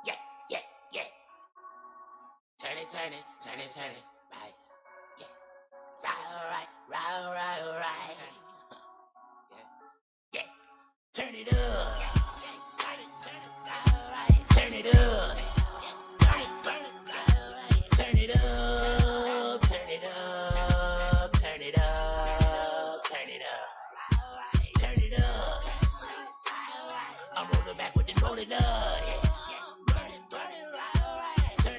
Yeah, yeah, yeah. Turn it, right. Yeah. Right. Yeah. Turn it up. Turn it up. Turn it up. Turn it up. Turn it up. Turn it up. Turn it up. I'm rolling back with the rolling up. Turn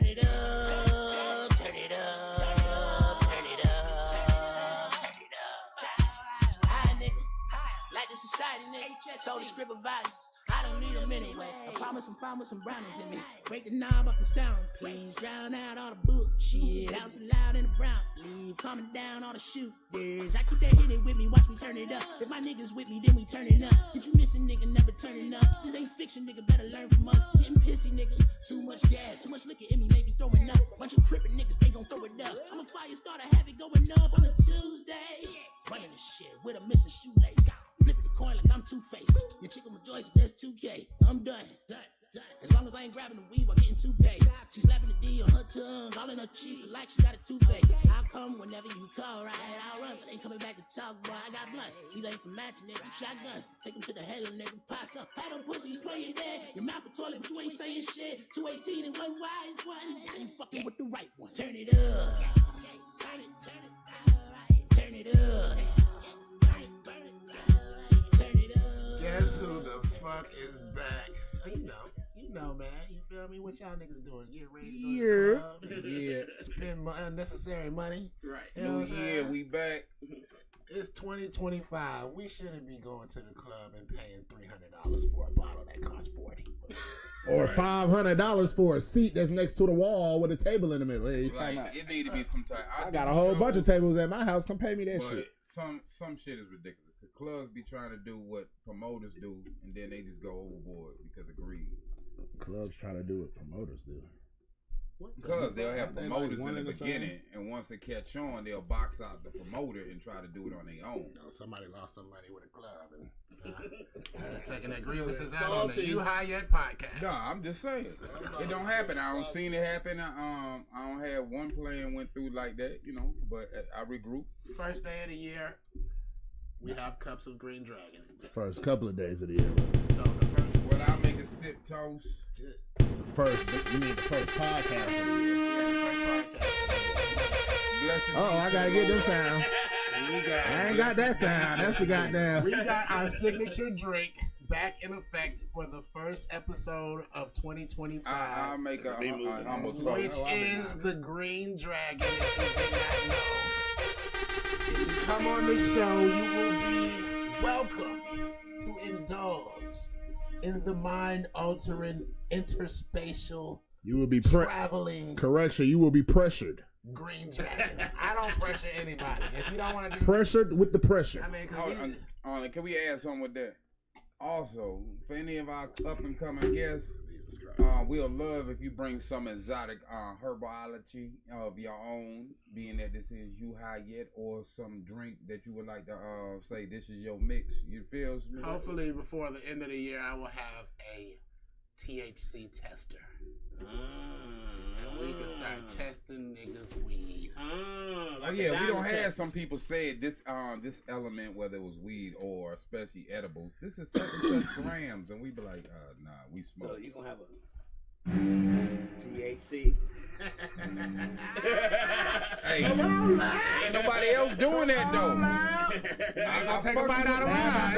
it up. Turn it up. Turn it up. Turn it up. High nigga. Like the society nigga. Told the script of values. I don't need them anyway. I promise I'm fine with some brownies in me. Break the knob off the sound, please. Drown out all the bullshit. Out loud in the brown. Leave calming down all the shooters. I keep that hit it with me, watch me turn it up. If my niggas with me, then we turn it up. Did you miss a nigga, never turning up? This ain't fiction, nigga, better learn from us. Getting pissy, nigga. Too much gas, too much liquor in me, maybe throwing up. Bunch of crippin' niggas, they gon' throw it up. I'm a fire starter, have it going up on a Tuesday. Running this shit with a missing shoelace. Flipping the coin like I'm Two-Faced. Your chick with my joints, that's 2K. I'm done. As long as I ain't grabbing the weed while getting too paid. She slapping the D on her tongue, all in her cheek like she got a toothache. I'll come whenever you call, right? I'll run, but ain't coming back to talk, boy. I got blunts. These ain't for matching, nigga. Shotguns. Take them to the hell and nigga. Pass up. Had them pussies playing dead. Your mouth a toilet, but you ain't saying shit. 218 and one wise one. Now you fucking with the right one. Turn it up. Turn it up. Turn it up. Guess who the fuck is back? You know, man. You feel me? What y'all niggas doing? Get ready to go to the club? Yeah. Spend unnecessary money? Right. You know what I'm saying? We back. It's 2025. We shouldn't be going to the club and paying $300 for a bottle that costs $40. Or $500 for a seat that's next to the wall with a table in the middle. Hey, It need to be some type. I got a whole bunch of tables at my house. Come pay me that shit. Some shit is ridiculous. The clubs be trying to do what promoters do, and then they just go overboard because of greed. Clubs try to do what promoters do. Because they'll have promoters in the beginning, and once they catch on, they'll box out the promoter and try to do it on their own. Somebody lost some money with a club and taking their grievances out on the High Yet PotCast. No, I'm just saying. It don't happen. I don't seen it happen. I don't have one player went through like that, but I regroup. First day of the year, we have cups of Green Dragon. First couple of days of the year. No, the first. Well, I make a sip toast. You mean the first podcast of the year? Yeah, the first podcast. Oh, I gotta get them sounds. I ain't got that sound. That's the goddamn. We got our signature drink back in effect for the first episode of 2025. I'll make a humble toast. Which is the Green Dragon, if you did not know. If you come on the show, you will be welcomed to indulge in the mind-altering, interspatial, You will be traveling. Correction. You will be pressured. Green Dragon. I don't pressure anybody. If you don't want to do pressured with the pressure. I mean, can we add something with that? Also, for any of our up and coming guests, we'll love if you bring some exotic herbology of your own, being that this is you High Yet, or some drink that you would like to say this is your mix. You feel me? Hopefully before the end of the year, I will have a THC tester. And we can start testing niggas' weed. We don't have some people say this element, whether it was weed or especially edibles, this is such and such grams, and we be like, nah, we smoke. So you gonna have a THC. Hey, ain't nobody else doing that though. I'm gonna take a bite out of mine.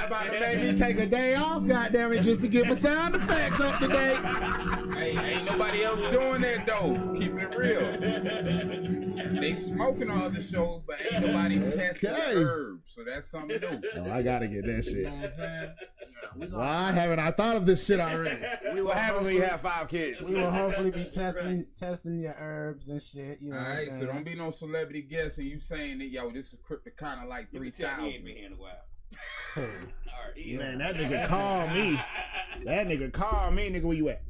About to make me take a day off, goddammit, just to get my sound effects up to date. Hey, ain't nobody else doing that though. Keeping it real. They smoking on other shows, but ain't nobody testing the herbs. So that's something new. Oh, I gotta get that shit. You know what I'm saying? Why haven't I thought of this shit already? What happens when you have 5 kids? We will hopefully be testing your herbs and shit. You know. All right, so don't be no celebrity guest and you saying that this is kind of like 3,000. He ain't been here in a while. Man, that nigga called me. Nigga, where you at?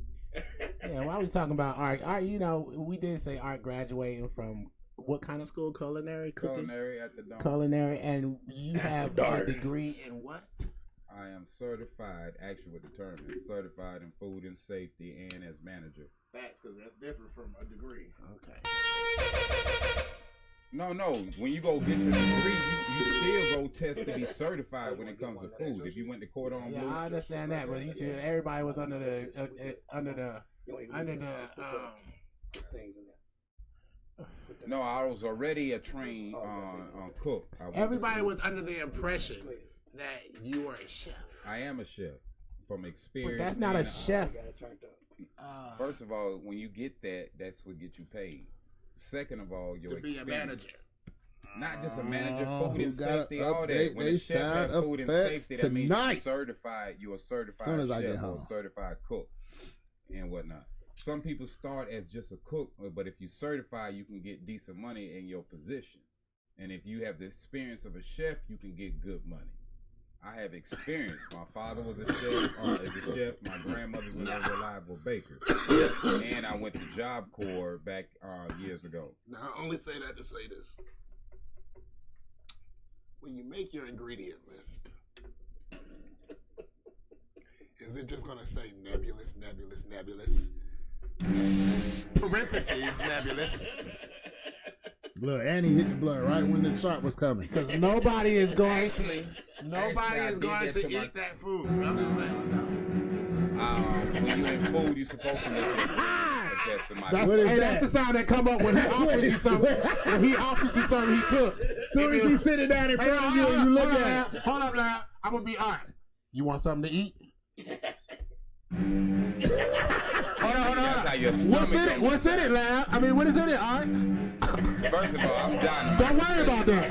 Yeah, why are we talking about art? Art, you know, we did say art graduating from what kind of school? Culinary cooking? Culinary at the Dome. Culinary, and you have a degree in what? I am certified, actually what the term is, certified in food and safety and as manager. Facts, because that's different from a degree. Okay. No. When you go get your degree, you still go test to be certified when it comes to food. If you went to court on Yeah, blue, I understand that, but you should. Everybody was under the Things in there. no, I was already a trained cook. Everybody was under the impression that you were a chef. I am a chef from experience. But that's not a and, chef. First of all, when you get that, that's what gets you paid. Second of all, your To be a experience. manager. Not just a manager, food who and got safety, up- all they- that. When they a chef has sound food and effects safety, that means tonight. you're certified. You're a certified Soon as I get chef or home. a certified cook and whatnot. Some people start as just a cook, but if you certify, you can get decent money in your position. And if you have the experience of a chef, you can get good money. I have experience. My father was a chef. My grandmother was a reliable baker. And I went to Job Corps back years ago. Now, I only say that to say this. When you make your ingredient list, is it just going to say nebulous, nebulous, nebulous? Parentheses, nebulous. Blood, and he hit the blood right when the shark was coming. Because nobody is going to. Nobody Actually, I is did going that to to my- eat that food. I'm just letting you know. When you in food, you're supposed to look at that's somebody. What is Hey, that? that's the sound that come up when he offers you something. When he offers you something, he cooks. As soon as he's sitting down in front of you and you look at it. Hold up now. I'm gonna be alright. You want something to eat? Hold on. That's how your stomach What's in it? goes. What's in it, lad? I mean, what is in it, Art? First of all, I'm dying. Don't worry about that.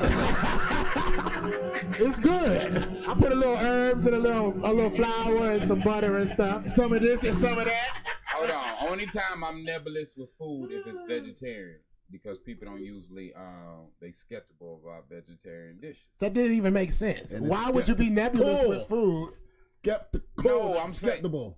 It's good. I put a little herbs and a little flour and some butter and stuff. Some of this and some of that. Hold on. Only time I'm nebulous with food if it's vegetarian. Because people don't usually, they skeptical about vegetarian dishes. That didn't even make sense. And it's Why would you be nebulous with food? Skeptical. No, I'm saying- skeptical.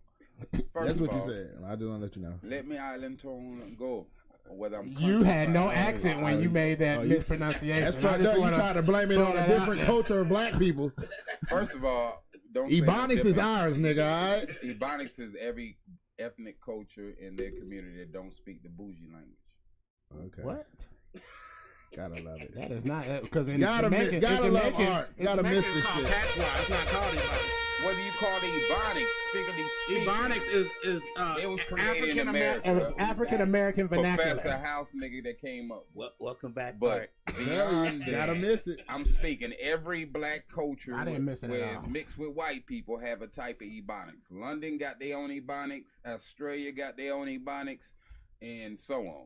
First That's of what you all, said. I just want to let you know. Let me island tone go. Whether I'm You had no country, accent when you made that you- mispronunciation. That's I fucked just up. You wanna try to blame it throw on a that out different there. culture of black people. First of all, don't say no Ebonics is different. ours, nigga, all right? Ebonics is every ethnic culture in their community that don't speak the bougie language. Okay. What? Gotta love it. That is not because in Gotta Jamaican, gotta in love Jamaican, art. in Gotta miss Jamaican this it's called shit. patois. It's not called Ebonics. Whether you call it Ebonics, figuratively speaking, Ebonics is it was created in African America. American. It was African American vernacular. Professor House nigga that came up. Welcome back, But beyond Gotta that, miss it. I'm speaking every black culture I didn't miss it at where all. it's mixed with white people have a type of Ebonics. London got their own Ebonics. Australia got their own Ebonics, and so on.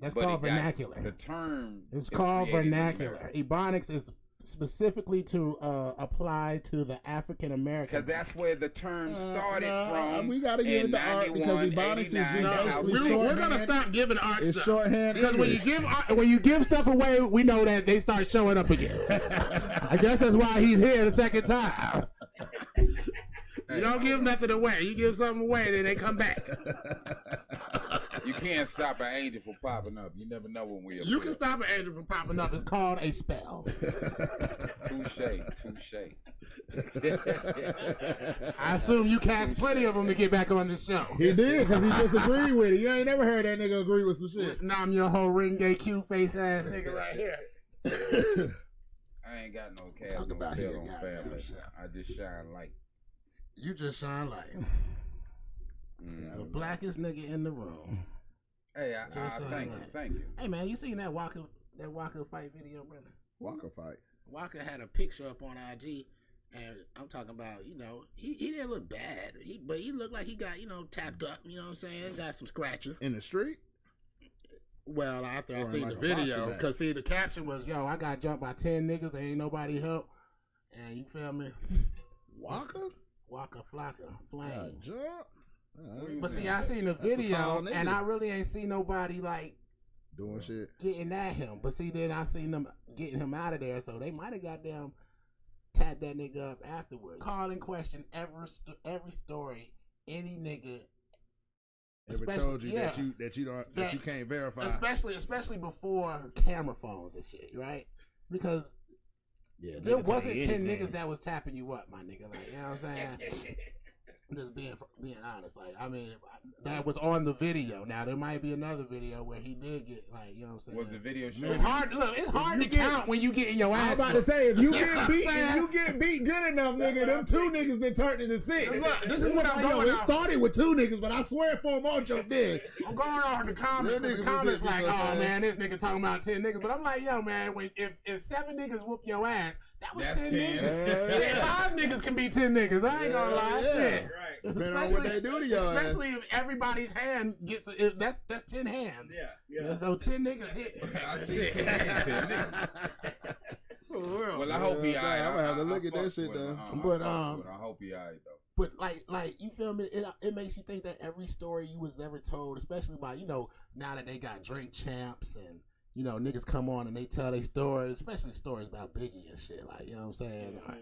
That's but called it got- vernacular. The term It's is called created in vernacular. America. Ebonics is specifically to apply to the African American. Because that's where the term started from. We gotta give in it to art because 91, Ebonics is 89, just the house basically was we're shorthand. gonna stop giving art It's stuff. shorthand Because English. when you give stuff away, we know that they start showing up again. I guess that's why he's here the second time. You don't give nothing away. You give something away, then they come back. You can't stop an angel from popping up. You never know when we're You can stop an angel from popping up. It's called a spell. Touche. I assume you cast plenty of them to get back on the show. He did, because he just agreed with it. You ain't never heard that nigga agree with some shit. This nom your whole ring gay Q face ass nigga right here. I ain't got no cast, Talk no about spell here, on goddamn family. shit. I just shine light. You just shine light. The blackest nigga in the room. Hey, Just shine thank you, light. thank you. Hey man, you seen that Walker fight video, brother? Walker fight. Walker had a picture up on IG, and I'm talking about, he didn't look bad, but he looked like he got, tapped up, you know what I'm saying? Got some scratches. In the street? Well, after I Or in seen like the a boxing video, match. because see, the caption was, yo, I got jumped by 10 niggas, ain't nobody help. And you feel me? Walker? Waka Flocka, Flame. Jump? But see, I seen the That's a video, tall nigga. and I really ain't see nobody, like, Doing shit. getting at him. But see, then I seen them getting him out of there, so they might have goddamn tapped that nigga up afterwards. Call in question every story any nigga Never told you that you can't verify. Especially before camera phones and shit, right? Because there wasn't 10 niggas that was tapping you up, my nigga. Like, you know what I'm saying? I'm just being honest. Like, I mean, that was on the video. Now there might be another video where he did get, like, you know what I'm saying? Was the video show? It's hard to count when you get in your ass. I was about to say, if you get beat good enough, nigga, them 2 niggas that turned into 6. This is what I'm going. It started with 2 niggas, but I swear 4 more joked in. I'm going on the comments. The comments like, oh man, this nigga talking about 10 niggas. But I'm like, yo, man, if 7 niggas whoop your ass, that was 10 niggas. Shit, 5 niggas can be 10 niggas. I ain't gonna lie. Shit. Depending on what they do to y'all. Especially if everybody's hand gets that's 10 hands. Yeah. So 10 niggas hit. Well, I hope he alright. I'm gonna have to look at that shit though. But I hope he alright though. But like you feel me? It makes you think that every story you was ever told, especially by now that they got drink champs and niggas come on and they tell their stories, especially stories about Biggie and shit. Like, you know what I'm saying? Or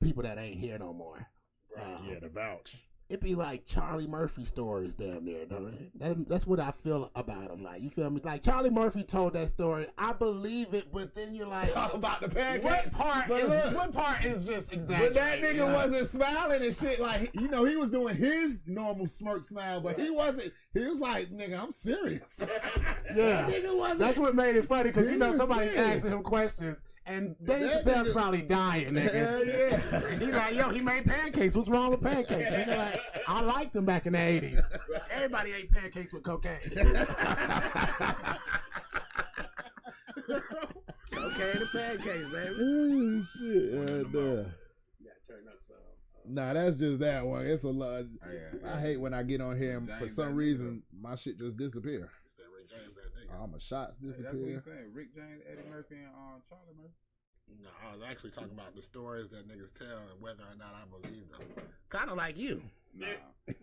people that ain't here no more. Right. The vouch. It be like Charlie Murphy stories down there, don't it? That's what I feel about him. Like, you feel me? Like, Charlie Murphy told that story. I believe it, but then you're like, about the pancake. What part is just exaggerated? But that nigga wasn't smiling and shit. Like, he was doing his normal smirk smile, but he wasn't. He was like, nigga, I'm serious. Yeah. That nigga wasn't. That's what made it funny, because somebody's serious. asking him questions. And Dave Chappelle's probably dying, nigga. Hell yeah. He like, yo, he made pancakes. What's wrong with pancakes? Nigga like, I liked them back in the 80s. Everybody ate pancakes with cocaine. Cocaine and pancakes, baby. Oh, shit. Nah, that's just that one. It's a lot. I hate when I get on here and for some reason my shit just disappear. All my shots disappear. That's what you're saying. Rick James, Eddie Murphy, and Charlie Murphy. No, I was actually talking about the stories that niggas tell and whether or not I believe them. Kind of like you. Nah.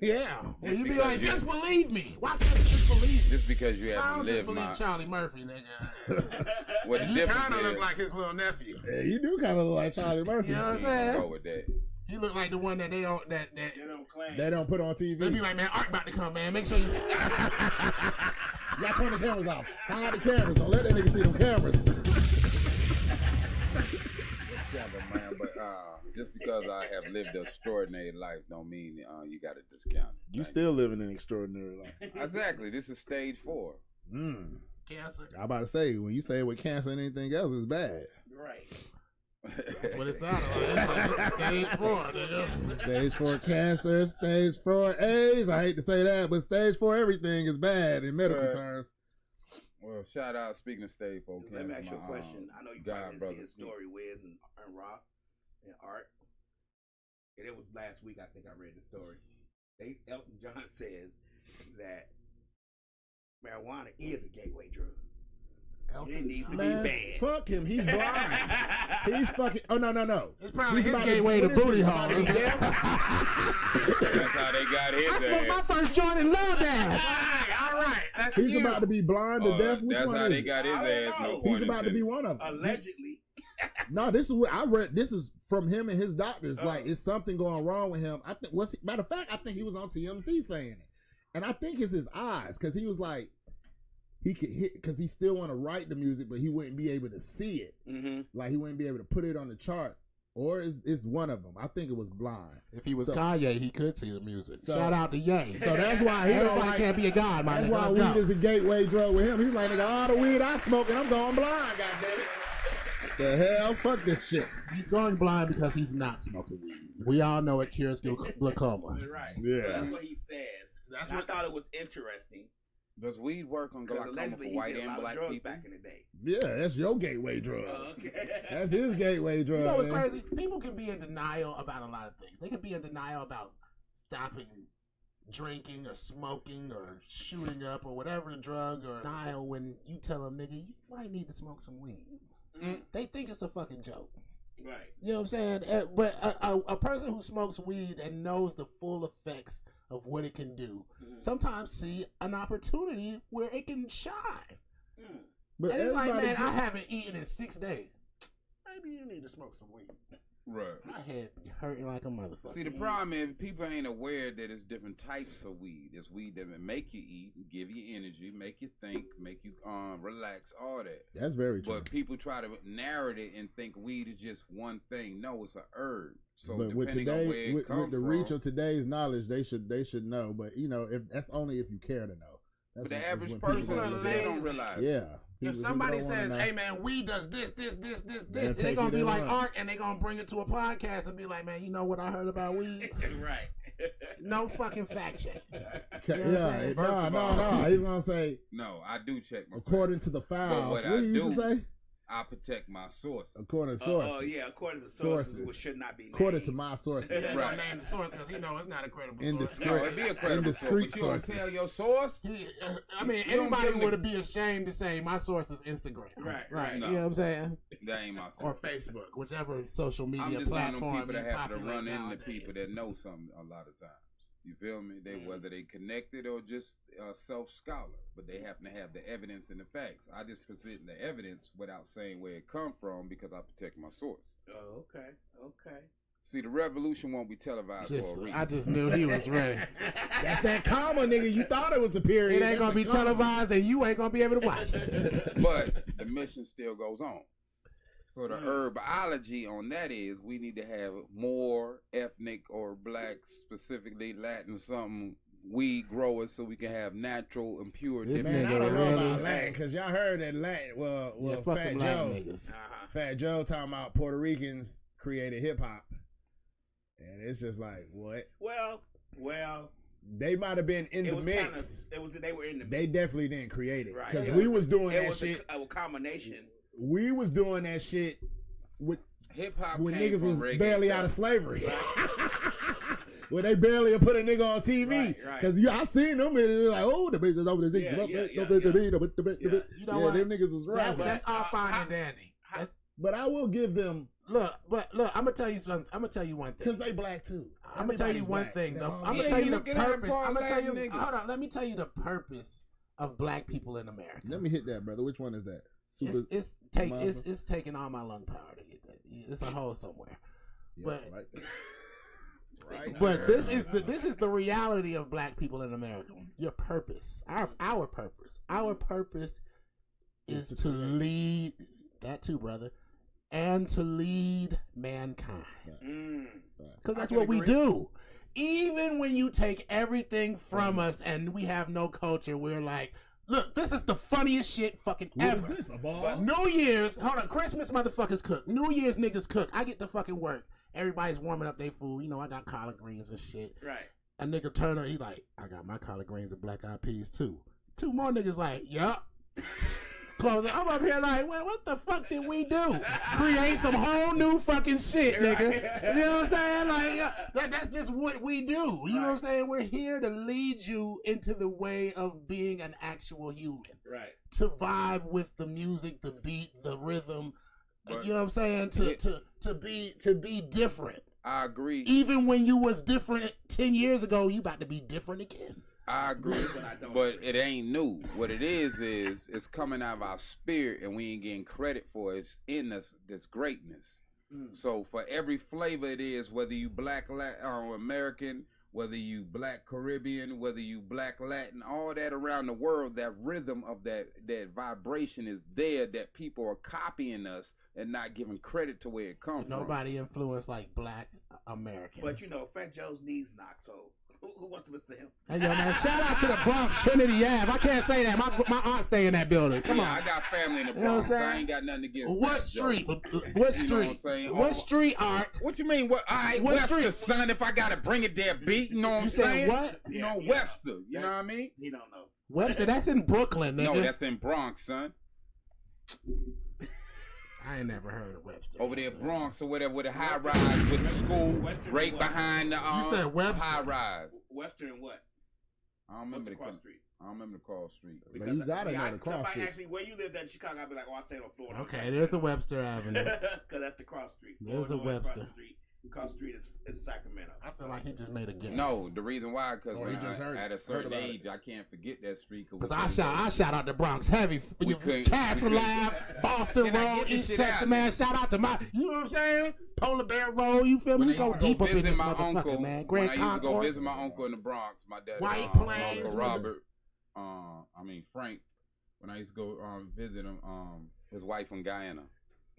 Yeah. Well, you be like, just believe me. Why can't you just believe me? Just because you haven't lived I don't just believe Charlie Murphy, nigga. What you kind of look like his little nephew. Yeah, you do kind of look like Charlie Murphy. You know what I'm saying? Go with that. He look like the one that they don't claim. They don't put on TV. They be like, man, Art about to come, man. Make sure you. Y'all turn the cameras off. Hide the cameras. Don't let that nigga see them cameras. Man, but just because I have lived an extraordinary life don't mean you got to discount it. You still living an extraordinary life. Exactly. This is stage 4. Cancer. I'm about to say, when you say with cancer and anything else, it's bad. Right. That's what it sounded like. This is stage 4, nigga. Stage 4 cancer, stage 4 AIDS. I hate to say that, but stage 4 everything is bad in medical terms. Well, shout out, speaking of stage 4 cancer. Let me ask you a question. I know you probably didn't see his story, Wiz and Rock and Art. And it was last week, I think I read the story. Elton John says that marijuana is a gateway drug. It needs to be banned. Fuck him. He's blind. He's fucking. Oh, no. It's probably his gateway to booty hole. That's how they got his I smoked my first joint in love dance. All right. That's He's about to be blind to death. Which that's one how is they it? got his ass. No He's about to be one of them. Allegedly. No, this is what I read. This is from him and his doctors. Like, it's something going wrong with him. I think. Matter of fact, I think he was on TMZ saying it, and I think it's his eyes, because he was like, he could hit, because he still want to write the music, but he wouldn't be able to see it. Mm-hmm. Like, he wouldn't be able to put it on the chart. Or it's one of them. I think it was blind. If he was Kanye, he could see the music. Shout out to Ye. So that's why he don't like, can't be a god, man. That's why weed is a gateway drug with him. He's like, nigga, all the weed I smoke and I'm going blind, goddammit. The hell? Fuck this shit. He's going blind because he's not smoking weed. We all know it cures glaucoma. Right. Yeah. So that's what he says. That's what I thought it was interesting. Does weed work on glaucoma for white and black people? Back in the day. Yeah, that's your gateway drug. Okay. That's his gateway drug. You know what's man. crazy? People can be in denial about a lot of things. They can be in denial about stopping drinking or smoking or shooting up or whatever the drug, or denial when you tell them, nigga, you might need to smoke some weed. They think it's a fucking joke. Right. You know what I'm saying? But a person who smokes weed and knows the full effects of what it can do sometimes see an opportunity where it can shine. But and it's like, man, I haven't eaten in 6 days. Maybe you need to smoke some weed. Right. My head hurting like a motherfucker. See, the problem is people ain't aware that there's different types of weed. There's weed that make you eat, give you energy, make you think, make you relax, all that. That's very true. But people try to narrate it and think weed is just one thing. No, it's a herb. So but with today, with the reach of today's knowledge, they should know. But you know, if that's only if you care to know. That's but the average person still don't realize. Yeah. If somebody says, "Hey man, weed does this," they're gonna be like Art, and they're gonna bring it to a podcast and be like, "Man, you know what I heard about weed?" Right. No fucking fact check. Yeah, no. He's gonna say, "No, I do check my." According to the files, what do you used to say? I protect my source. According to sources. Oh, yeah, according to sources, which should not be named. According to my sources. He's not gonna name the source because he knows it's not a credible source. No, it'd be a credible source, but you don't tell your source? I mean, anybody would be ashamed to say my source is Instagram. Right. No. You know what I'm saying? That ain't my source. Or Facebook, whichever social media I'm just platform. one of them people that have to populate run into nowadays. people that know something a lot of times. You feel me? Whether they connected or just self-scholar, but they happen to have the evidence and the facts. I just present the evidence without saying where it come from because I protect my source. Oh, okay. See, the revolution won't be televised for a reason. I just knew he was ready. That's that karma, nigga. You thought it was a period. It ain't gonna be televised, and you ain't gonna be able to watch it. But the mission still goes on. So the herbology on that is we need to have more ethnic or black, specifically Latin, something weed growers so we can have natural and pure. Man, I don't know about Latin because y'all heard that Latin. Well, Fat Joe, Fat Joe talking about Puerto Ricans created hip hop, and it's just like what? Well. They might have been in the mix. They were in the mix. They definitely didn't create it because right. we was doing that shit. It was a combination. We was doing that shit with hip hop when niggas was barely out of slavery. When they barely put a nigga on TV. Because I've seen them and they're like, oh, the bitches over the You know what? Them niggas was rapping. That's all fine and dandy. But I will give them. Look, I'm gonna tell you something. I'm gonna tell you one thing. Because they black too. I'm gonna tell you one thing though. I'm gonna tell you the purpose. I'm gonna tell you. Hold on. Let me tell you the purpose of black people in America. Let me hit that, brother. Which one is that? It's taking all my lung power to get that. It's a hole somewhere. Yeah, but but this is the reality of black people in America. Your purpose, our purpose, is to lead that too, brother, and to lead mankind. Because that's what we do. Even when you take everything from us and we have no culture, we're like, look, this is the funniest shit fucking ever. What is this, a ball? New Year's, hold on, Christmas motherfuckers cook. New Year's niggas cook. I get to fucking work. Everybody's warming up their food. You know, I got collard greens and shit. Right. A nigga Turner, he like, I got my collard greens and black eyed peas too. Two more niggas like, yup. Closing. I'm up here like, well, what the fuck did we do? Create some whole new fucking shit, nigga. You know what I'm saying? Like, that's just what we do. You know what I'm saying? We're here to lead you into the way of being an actual human. Right. To vibe with the music, the beat, the rhythm. You know what I'm saying? To be different. I agree. Even when you was different 10 years ago, you about to be different again. I agree, but it ain't new. What it is it's coming out of our spirit, and we ain't getting credit for it. It's in us, this greatness. So for every flavor it is, whether you black or American, whether you black Caribbean, whether you black Latin, all that around the world, that rhythm of that vibration is there, that people are copying us and not giving credit to where it comes from. Nobody influenced like black American. But you know, Fat Joe's knees knock, so who wants to listen to him? Hey, yo, man, shout out to the Bronx, Trinity Ave. I can't say that. My aunt stay in that building. Come on. I got family in the Bronx. You know what I'm saying? I ain't got nothing to give. What street? What street? You know what I'm saying? What street, Art? What you mean? What? All right, What Webster, street? son, if I got to bring it there, beat. You know what I'm saying? What? You know, Webster. You know what I mean? He don't know. Webster, that's in Brooklyn, nigga. No, that's in Bronx, son. I ain't never heard of Webster. Over there, Bronx or whatever, with a high rise with the school, Western right behind the You said Webster. high rise. Western and what? I don't remember What's the cross street? I don't remember the cross street. You gotta know the cross somebody street. asked me where you lived at in Chicago, I'd be like, oh, I stayed on Florida. Okay, there's the Webster Avenue. Because that's the cross street. There's a Florida, Webster. Cross street. Across the street is Sacramento. I feel like he just made a guess. No, the reason why, because Or he just heard- at a certain heard about age, I can't forget that street. Because I shout out the Bronx heavy. We couldn't- Castle Lab, Boston Can I Road, get this East shit Chester, out, man. nigga? Shout out to my, you know what I'm saying? Polar Bear Road, you feel me? When We I go used to deep go up in visit this my motherfucker, uncle, man. when Grand I used to go Concourse. visit my uncle in the Bronx, my dad, White my Plains, Uncle mother- Robert, Frank, when I used to go visit him, his wife from Guyana.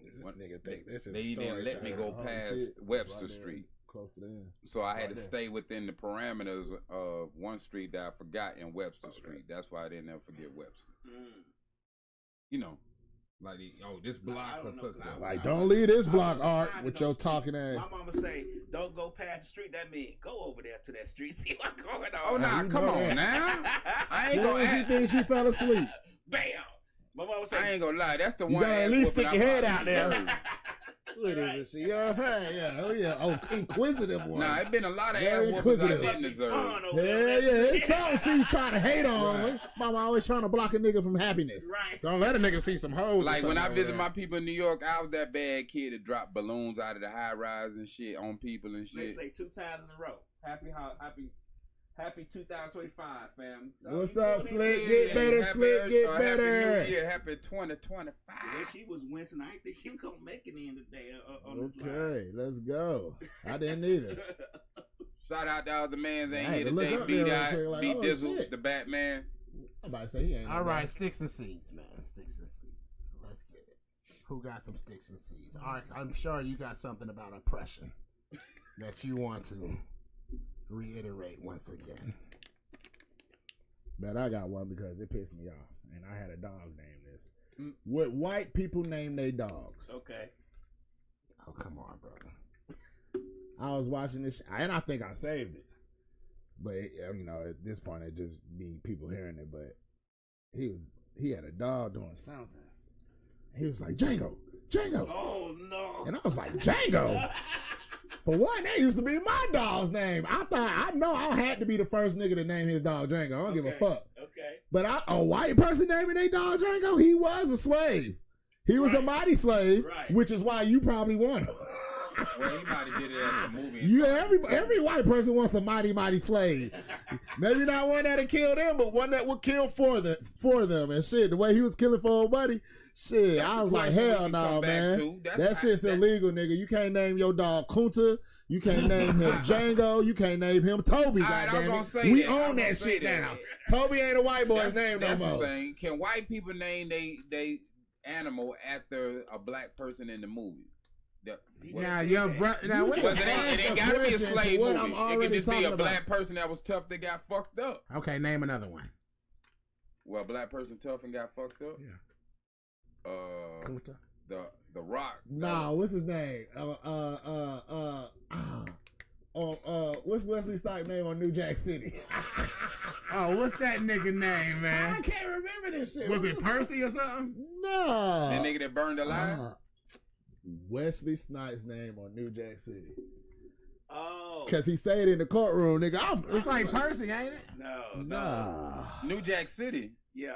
This nigga think this is They didn't let me go past Webster Street. Close to them. So I had Right to there. stay within the parameters of one street that I forgot in Webster Street. That's why I didn't ever forget Webster. You know, like, this block or something. Like, don't leave this block, I Art, don't with know your street. talking ass. My mama say, don't go past the street. That means go over there to that street, see what's going on. Oh, nah, you come know on that. now. I ain't Soon gonna as you act. think she fell asleep. Bam. My mama I say, ain't gonna lie. That's the You one. gotta at ass least whooping stick your I head probably out there. deserved. Look at this shit. Oh, inquisitive one. Nah, it's been a lot of Very ass whoopings I inquisitive. didn't deserve. fun over Yeah, there. yeah, it's something she trying to hate on. Right. Mama always trying to block a nigga from happiness. Right. Don't let a nigga see some hoes. or Like when something I over visit there. my people in New York, I was that bad kid that dropped balloons out of the high rise and shit on people and They shit. say 2 times in a row. Happy 2025, fam. So What's you up, told me Slick? shit. Get better, Happy- Slick, get Happy better. New Year, happy 2025. Yeah, she was wincing. I didn't think she was gonna make it in today on this line. Okay, let's go. I didn't either. Shout out to all the mans I ain't had here to look today. up there real B-Dot, quick, like, B oh, Dizzle, shit. the Batman. I'm about to say he ain't. All no right, man. sticks and seeds, man. Sticks and seeds. Let's get it. Who got some sticks and seeds? All right, I'm sure you got something about oppression that you want to reiterate once again. But I got one because it pissed me off, and I had a dog named this. What white people name their dogs? Okay. Oh, come on, brother. I was watching this, and I think I saved it. But you know, at this point, it just be people hearing it. But he had a dog doing something. He was like, Django. Oh no. And I was like, Django? For one, that used to be my dog's name. I know I had to be the first nigga to name his dog Django. I don't give a fuck. Okay. But a white person naming their dog Django, he was a slave. He was a mighty slave, Right. which is why you probably want him. Well, he might have did it as a movie. Yeah, every white person wants a mighty slave. Maybe not one that'll kill them, but one that would kill for them. And shit, the way he was killing for old buddy, shit, That's I was a like, question we hell can no, come back man. to. That shit's illegal, nigga. You can't name your dog Kunta. You can't name him Django. You can't name him Toby, All right, I was goddamn gonna it. say We that. I was own gonna that say shit that. now. Toby ain't a white boy's name no That's the more. thing. Can white people name they animal after a black person in the movie? Now, your brother. Now, You what Well, just is it asked ain't a gotta be a question to slave what movie. I'm It already could just be talking a black about. person that was tough that got fucked up. Okay, name another one. Well, a black person tough and got fucked up. Yeah. The Rock. Nah, what's his name? What's Wesley Snipes' name on New Jack City? Oh, what's that nigga name, I man? can't remember this shit. Was it Percy or something? No. That nigga that burned alive. Wesley Snipes' name on New Jack City. Oh. Cause he say it in the courtroom, nigga. It's like Percy, ain't it? No. Nah. New Jack City. Yeah.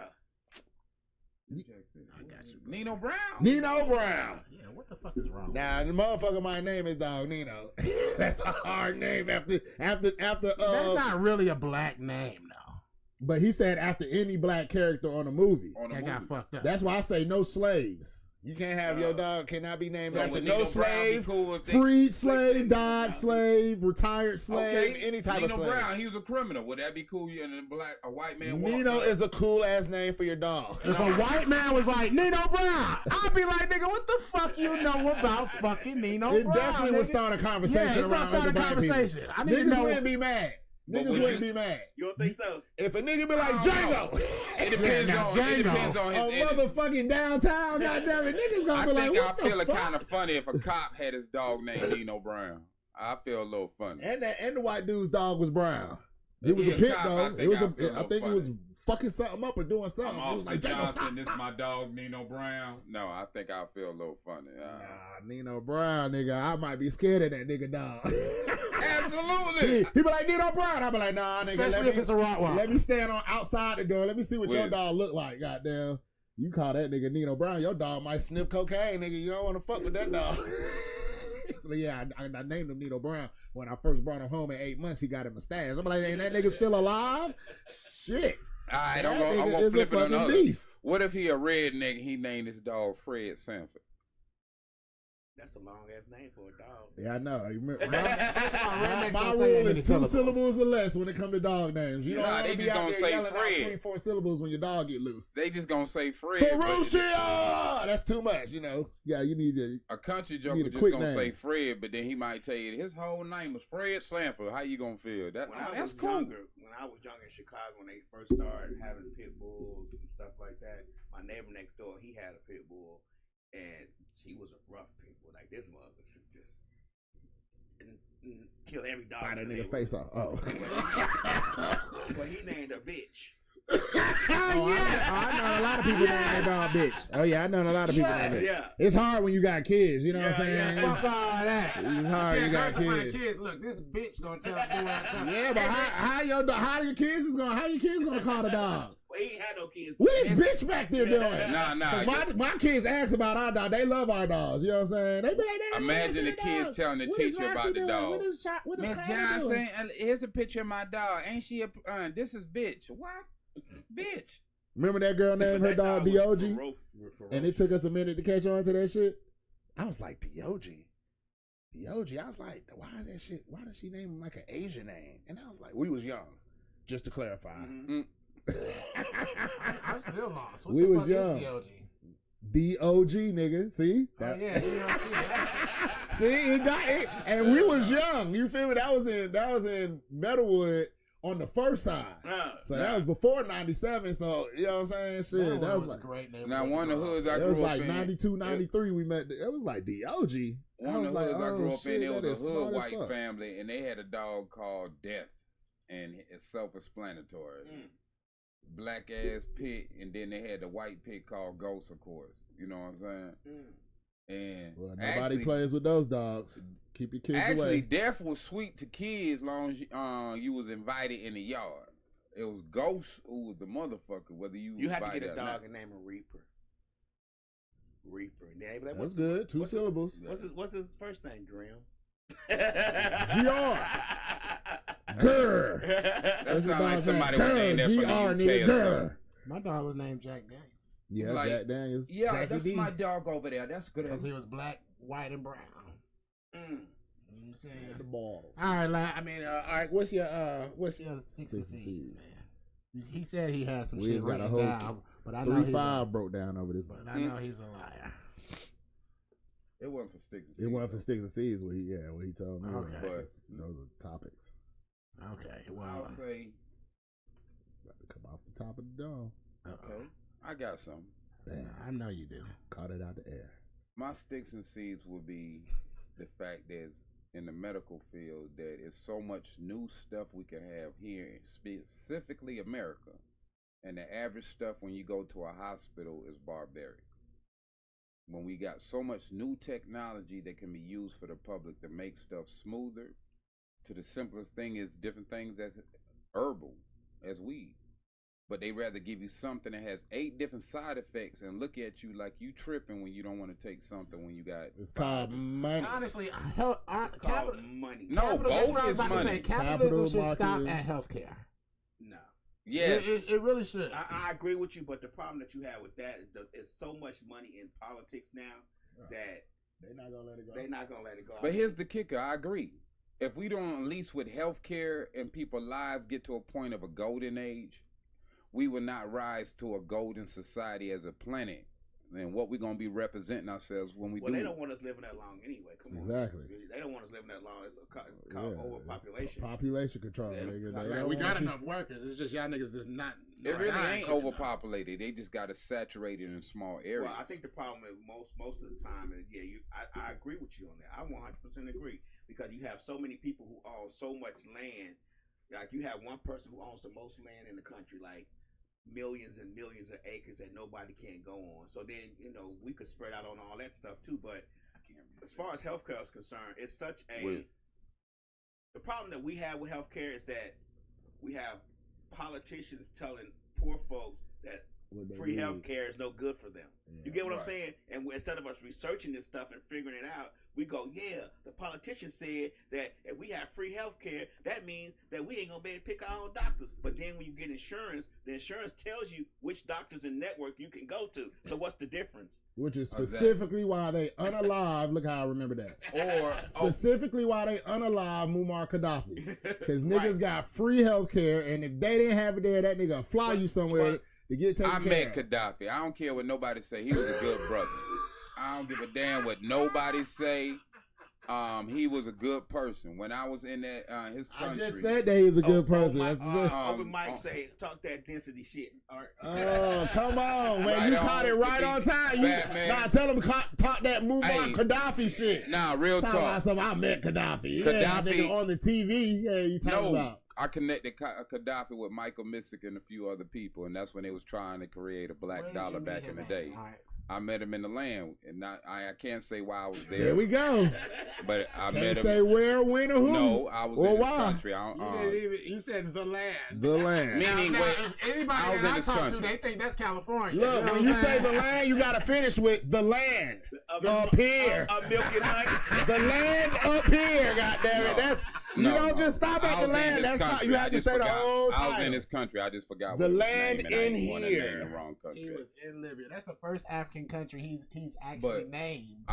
New Jack City. I got you. Nino Brown. Nino Brown. Yeah, what the fuck is wrong? Now the motherfucker might name his dog Nino. That's a hard name after That's not really a black name, though. but he said after any black character on a movie. On the That got movie. fucked up. That's why I say no slaves. You can't have your dog cannot be named So after would no Nino Brown be slave, cool if they- freed slave, died slave, retired slave, Okay, any type Nino of slave. Brown, he was a criminal. Would that be cool? You and a white man. walk Nino up? is a cool ass name for your dog. If a white man was like Nino Brown, I'd be like, nigga, what the fuck you know about fucking Nino It Brown? definitely would nigga? start a Yeah, conversation it's gonna around start other a black people. conversation. I need to Niggas know. wouldn't be mad. But Niggas would wouldn't you- be mad. You don't think so? If a nigga be like I don't Django It depends now, on. It Django. depends on on his. motherfucking downtown, goddamn it, niggas I gonna be like, think I what feel the it fuck? kind of funny if a cop had his dog named Nino Brown. I feel a little funny. And the white dude's dog was brown. It was He a a pit cop, I though. think It was I feel a I little think it was funny. fucking something up or doing something. I'm It was Officer like Django, Johnson. stop, This stop. my dog Nino Brown. No, I think I feel a little funny. Nah, Nino Brown, nigga. I might be scared of that nigga dog. Absolutely. he be like Nino Brown. I be like, nah, nigga. Especially if it's a Rottweiler. Let me stand on outside the door. Let me see what your With- dog look like. Goddamn. You call that nigga Nino Brown, your dog might sniff cocaine, nigga. You don't want to fuck with that dog. I named him Nino Brown. When I first brought him home in 8 months, he got a mustache. I'm like, ain't that nigga still alive? Shit. All right, I'm That gonna nigga is flip a it on the fucking other. beast. What if he a redneck? He named his dog Fred Sanford. That's a long ass name for a dog. Yeah, I know. You remember, Rednecks my don't say that rule many is 2 syllables. syllables or less when it comes to dog names. You Nah, don't want they to be just out gonna there say yelling Fred. out 3-4 syllables when your dog get loose. They just gonna say Fred. but Ferruccio! That's too much, you know. Yeah, you need to. A country need joker a just quick gonna say name. Fred, but then he might tell you his whole name was Fred Sanford. How you gonna feel? When I That's was cool. younger, when I was younger in Chicago, when they first started having pit bulls and stuff like that, my neighbor next door, he had a pit bull, and she was a rough pit bull. Like this mother just kill every dog. Bite that in the nigga face off. Oh. But he named her bitch. I know a lot of people name their dog bitch. Oh yeah, I know a lot of people name it. Yeah. It's hard when you got kids, you know what I'm saying? Fuck all that. It's hard when you got curse in front of kids. kids. Look, this bitch gonna tell do what I tell. Yeah, but how your kids gonna call the dog? Well, he ain't had no kids. What is bitch back there doing? Nah. 'Cause my kids ask about our dog. They love our dogs. You know what I'm saying? They be like, they Imagine the kids dogs. telling the What is teacher Rossi about the doing? dog. What is Miss Carter doing? Johnson, here's a picture of my dog. Ain't she a this is bitch. What? Bitch. Remember that girl named her dog was D.O.G.? ferocious. And it took us a minute to catch on to that shit. I was like, D.O.G. D.O.G. I was like, why is that shit? Why does she name him like an Asian name? And I was like, we was young. Just to clarify. Mm-hmm. I'm still lost. What We the was fuck young. is DOG? D.O.G. nigga. See? Oh yeah, DOG. See, it got it. And we was young. You feel me? That was in Metalwood on the first side. So that was before 97. So, you know what I'm saying? Shit. That was a like, great name. Now one of the hoods I it was grew up like in. 92, 93 we met. It was like D.O.G. One of the hoods I grew up in, it that was is a smart hood as white fuck. family, and they had a dog called Death, and it's self-explanatory. Black ass pit, and then they had the white pit called Ghost, of course. You know what I'm saying? And Well, nobody plays with those dogs. Keep your kids away. Death was sweet to kids long as you was invited in the yard. It was Ghost who was the motherfucker, whether you had to invited get a or dog not. and name him Reaper. Reaper. And then they be like, That's good. Two syllables. What's his first name, Grim? G.R. Grr. That sounds like somebody would name that from the G.R. UK nigga. or Grr. something. My dog was named Jack Daniels Yeah, Like, Jack Daniels. Yeah, Jackie that's D. my dog over there. That's good. because he was black, white, and brown. You know what I'm saying? The ball. All right, all right. What's your sticks and seeds, man? He said he had some Wiz shit got a written whole down, but I know he's 3-5 broke down over this. but I know he's a liar. It wasn't for sticks. It wasn't for sticks and seeds. What he told me. Okay. But those are topics. Okay, I'll well, say, About to come off the top of the dome. okay, I got some. Damn, I know you do. caught it out the air. My sticks and seeds would be the fact that in the medical field that it's so much new stuff we can have here, specifically America, and the average stuff when you go to a hospital is barbaric. When we got so much new technology that can be used for the public to make stuff smoother, to the simplest thing is different things that's herbal as weed. But they rather give you something that has 8 different side effects and look at you like you tripping when you don't want to take something when you got. It's called money. Honestly, It's called money. No, capital, that's both what I was is about to say. money. Capitalism should Capital stop market. at healthcare. No. Yes. It really should. I agree with you, but the problem that you have with that is there's so much money in politics now that They're not gonna let it go. they're not gonna let it go. But here's the kicker. I agree. If we don't, at least with healthcare and people's lives, get to a point of a golden age, we will not rise to a golden society as a planet. And what we're going to be representing ourselves when we do. Well, they don't want us living that long anyway. Come on. Exactly. They don't want us living that long. It's called overpopulation. Population control, Yeah. nigga. Like, They don't we got want you- enough workers. It's just y'all niggas just not. It really not ain't quick enough. overpopulated. They just got it saturated in small areas. Well, I think the problem is most of the time is I agree with you on that. I 100% agree because you have so many people who own so much land. Like you have one person who owns the most land in the country, like millions and millions of acres that nobody can go on. So then we could spread out on all that stuff too. But as far as healthcare is concerned, it's such a the problem that we have with healthcare is that we have politicians telling poor folks that what they free need. health care is no good for them. Yeah. You get what I'm Right. saying? And instead of us researching this stuff and figuring it out, we go, yeah, the politician said that if we have free health care, that means that we ain't gonna be able to pick our own doctors. But then when you get insurance, the insurance tells you which doctors and network you can go to. So what's the difference? Which is specifically why they unalive. Look how I remember that. Or specifically why they unalive Muammar Gaddafi. Because niggas got free health care, and if they didn't have it there, that nigga fly you somewhere to get taken care of. I met Gaddafi. I don't care what nobody say. He was a good brother. I don't give a damn what nobody say. He was a good person. When I was in that his country, I just said that he's a good person. Open mic say talk that density shit. Oh, come on, man! You caught it right on time. Nah, tell him talk that Muammar Gaddafi shit. Nah, real talk. About something. I met Gaddafi. Gaddafi on the TV. Yeah, you talking about? I connected Gaddafi with Michael Missick and a few other people, and that's when they was trying to create a black dollar back in the day. I met him in the land, and I can't say why I was there. There we go. But I can't met him. Say where, when, or who? No, I was in this country. You said the land. The land. Meaning, if anybody that I talk to, they think that's California. Look, when you say the land, you got to finish with the land up here. The land up here, goddammit. That's you don't just stop at the land. That's not, you have to say the whole time. I was in this country. I just forgot the what land in here. The wrong country. He was in Libya. That's the first African country he's actually named.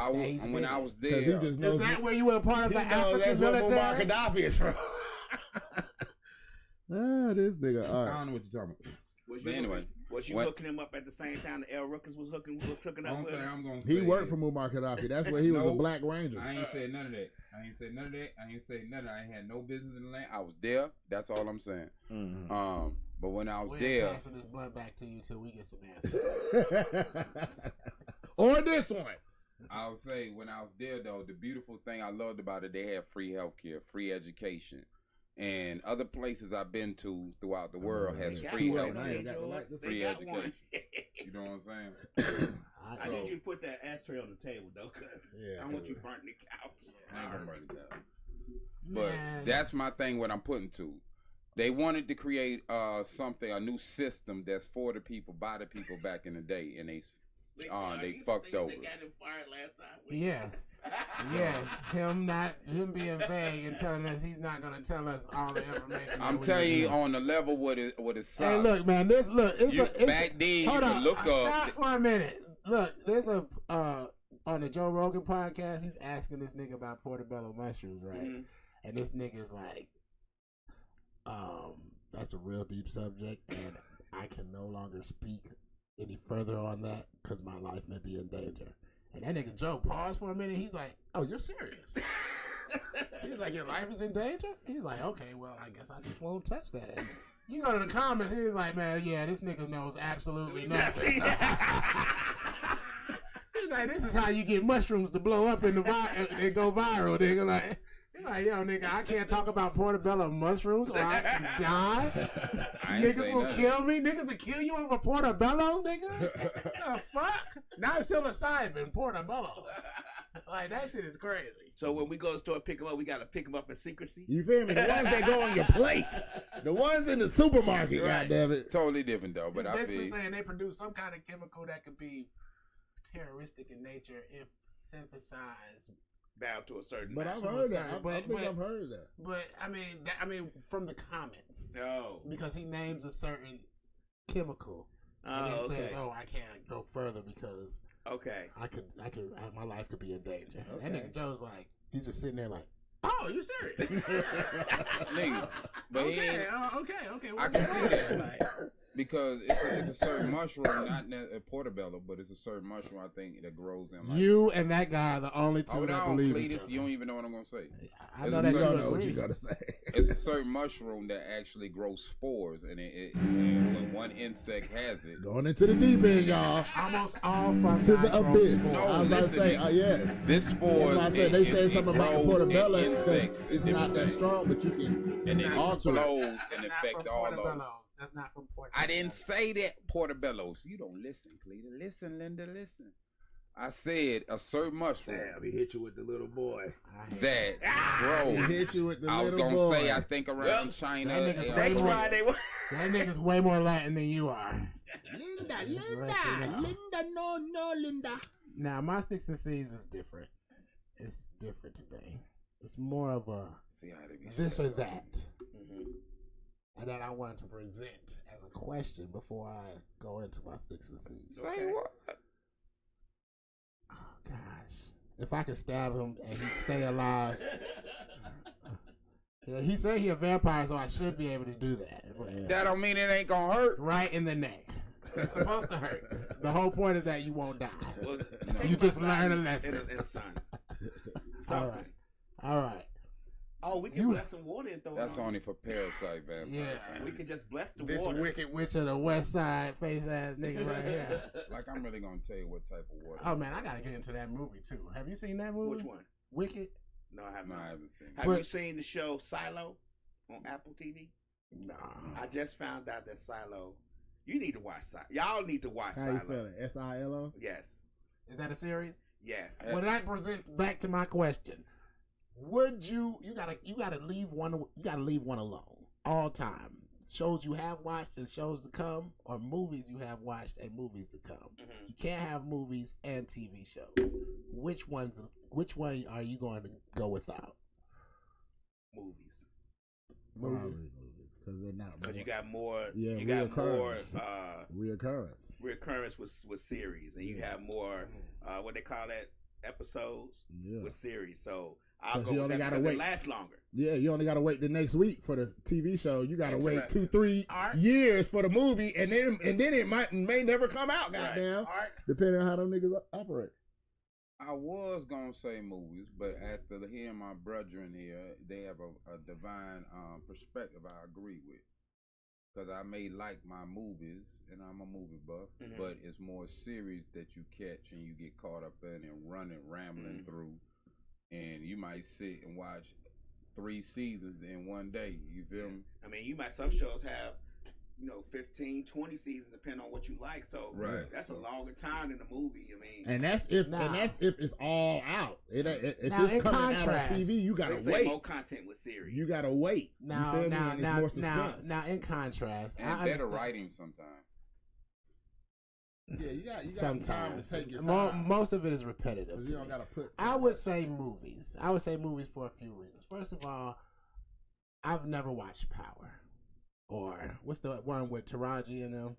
When I was there, he just knows is that where you were part of the African military? That's where Muammar Gaddafi is from. This nigga. All right. I don't know what you're talking about. Was you hooking him up at the same time that L. Rookers was hooking up with him? He worked for Muammar Gaddafi. That's where he was a black ranger. I ain't said none of that. I ain't said none of that. I ain't had no business in the land. I was there. That's all I'm saying. Mm-hmm. But when I was We're there, passing this blunt back to you till we get some answers. Or this one. I'll say when I was there though, the beautiful thing I loved about it, they had free healthcare, free education. And other places I've been to throughout the world has free healthcare, free education. You know what I'm saying? I need you to put that ashtray on the table though, cause I don't want you burning the couch. I ain't gonna burn it down. But that's my thing. What I'm putting to. They wanted to create a new system that's for the people, by the people back in the day, and they fucked over. They got him fired last time. Yes. Him being vague and telling us he's not gonna tell us all the information. I'm telling you on the level what it's Hey, look, man, it's back then you can look up. Stop for a minute. Look, there's on the Joe Rogan podcast, he's asking this nigga about portobello mushrooms, right? Mm-hmm. And this nigga's like, that's a real deep subject, and I can no longer speak any further on that because my life may be in danger. And that nigga Joe paused for a minute. He's like, "Oh, you're serious?" He's like, "Your life is in danger?" He's like, "Okay, well, I guess I just won't touch that." And you go to the comments, he's like, "Man, yeah, this nigga knows absolutely nothing." He's like, "This is how you get mushrooms to blow up and and go viral." Nigga, like. Like, yo, nigga, I can't talk about portobello mushrooms or I can die. Niggas will kill me. Niggas will kill you over portobellos, nigga. The fuck? Not psilocybin, portobello. Like, that shit is crazy. So when we go to the store pick them up, we got to pick them up in secrecy? You feel me? The ones that go on your plate. The ones in the supermarket, goddammit. Totally different, though. But He's basically saying they produce some kind of chemical that could be terroristic in nature if synthesized down to a certain. But I've heard that. I think I've heard that. But I mean, from the comments. No. Because he names a certain chemical. And it says, "Oh, I can't go further because my life could be in danger." Okay. That nigga Joe's like, he's just sitting there like, "Oh, you serious?" Nigga, but okay. I can see that. Because it's a certain mushroom, not a portobello, but it's a certain mushroom I think that grows in. Like, you and that guy are the only two that believe it. You don't even know what I'm gonna say. I know that you don't know what you gotta say. It's a certain mushroom that actually grows spores, and and when one insect has it, going into the deep end, y'all. Almost all fungi to the abyss. No, I was about to say, yes. This spore. That's why I said they say something about the portobello because it's not that strong, but you can alter it and affect all those. That's not from portobello. I didn't say that portobellos. You don't listen, Cleta. Listen, Linda, listen. I said a certain mushroom. Damn, he hit you with the little boy. That grows. He hit you with the little boy. I was gonna say, I think around China. Next Friday. That nigga's way more Latin than you are. Linda. No, Linda. Now, my sticks and seeds is different. it's different today. It's more of a See how they be this shut or up. that. Mm-hmm. And that I wanted to present as a question before I go into my sixth and seeds. Say what? Oh, gosh. If I could stab him and he'd stay alive. Yeah, he said he a vampire, so I should be able to do that. That don't mean it ain't gonna hurt. Right in the neck. It's supposed to hurt. The whole point is that you won't die. Well, You just learn a lesson. And sun. Something. All right. Oh, we can bless some water and throw That's it on. only for parasite vampires. Yeah. We can just bless the This water. wicked witch of the west side face ass nigga right here. Like, I'm really gonna tell you what type of water. Oh man, I gotta get into that movie too. Have you seen that movie? Which one? Wicked? No, I have No, not. I haven't seen it. Have you seen the show Silo on Apple TV? Nah. I just found out that Silo. You need to watch Silo. Y'all need to watch How Silo. you spell it? SILO? Yes. Is that a series? Yes. Well, that presents back to my question. Would you gotta leave one alone all time? Shows you have watched and shows to come, or movies you have watched and movies to come. Mm-hmm. You can't have movies and TV shows. Which one are you going to go without? Movies. Movies, because they're not. Because you got more. Yeah, you got more reoccurrence. reoccurrence with series, and you have more. What they call that, episodes with series. So I'll go you with only that gotta because wait. it lasts longer. Yeah, you only gotta wait the next week for the TV show. You gotta wait Interesting. 2-3 Art? years for the movie, and then it may never come out. Right. Goddamn, Art? depending on how them niggas operate. I was gonna say movies, but after hearing my brethren here, they have a divine perspective I agree with. Because I may like my movies, and I'm a movie buff, but it's more series that you catch and you get caught up in and rambling through. And you might sit and watch 3 seasons in one day. You feel me? I mean, some shows have, 15, 20 seasons, depending on what you like. So that's a longer time than a movie. I mean, And that's if it's all out. If Now, it's in coming contrast, out on TV, you gotta they say wait. more content with series. You gotta wait. You feel me? And it's more suspense. Now, in contrast, And I better understand. writing sometimes. Yeah, you got time to Sometimes take your time. most of it is repetitive. 'Cause to you don't me. gotta put. I would say movies. I would say movies for a few reasons. First of all, I've never watched Power, or what's the one with Taraji and them,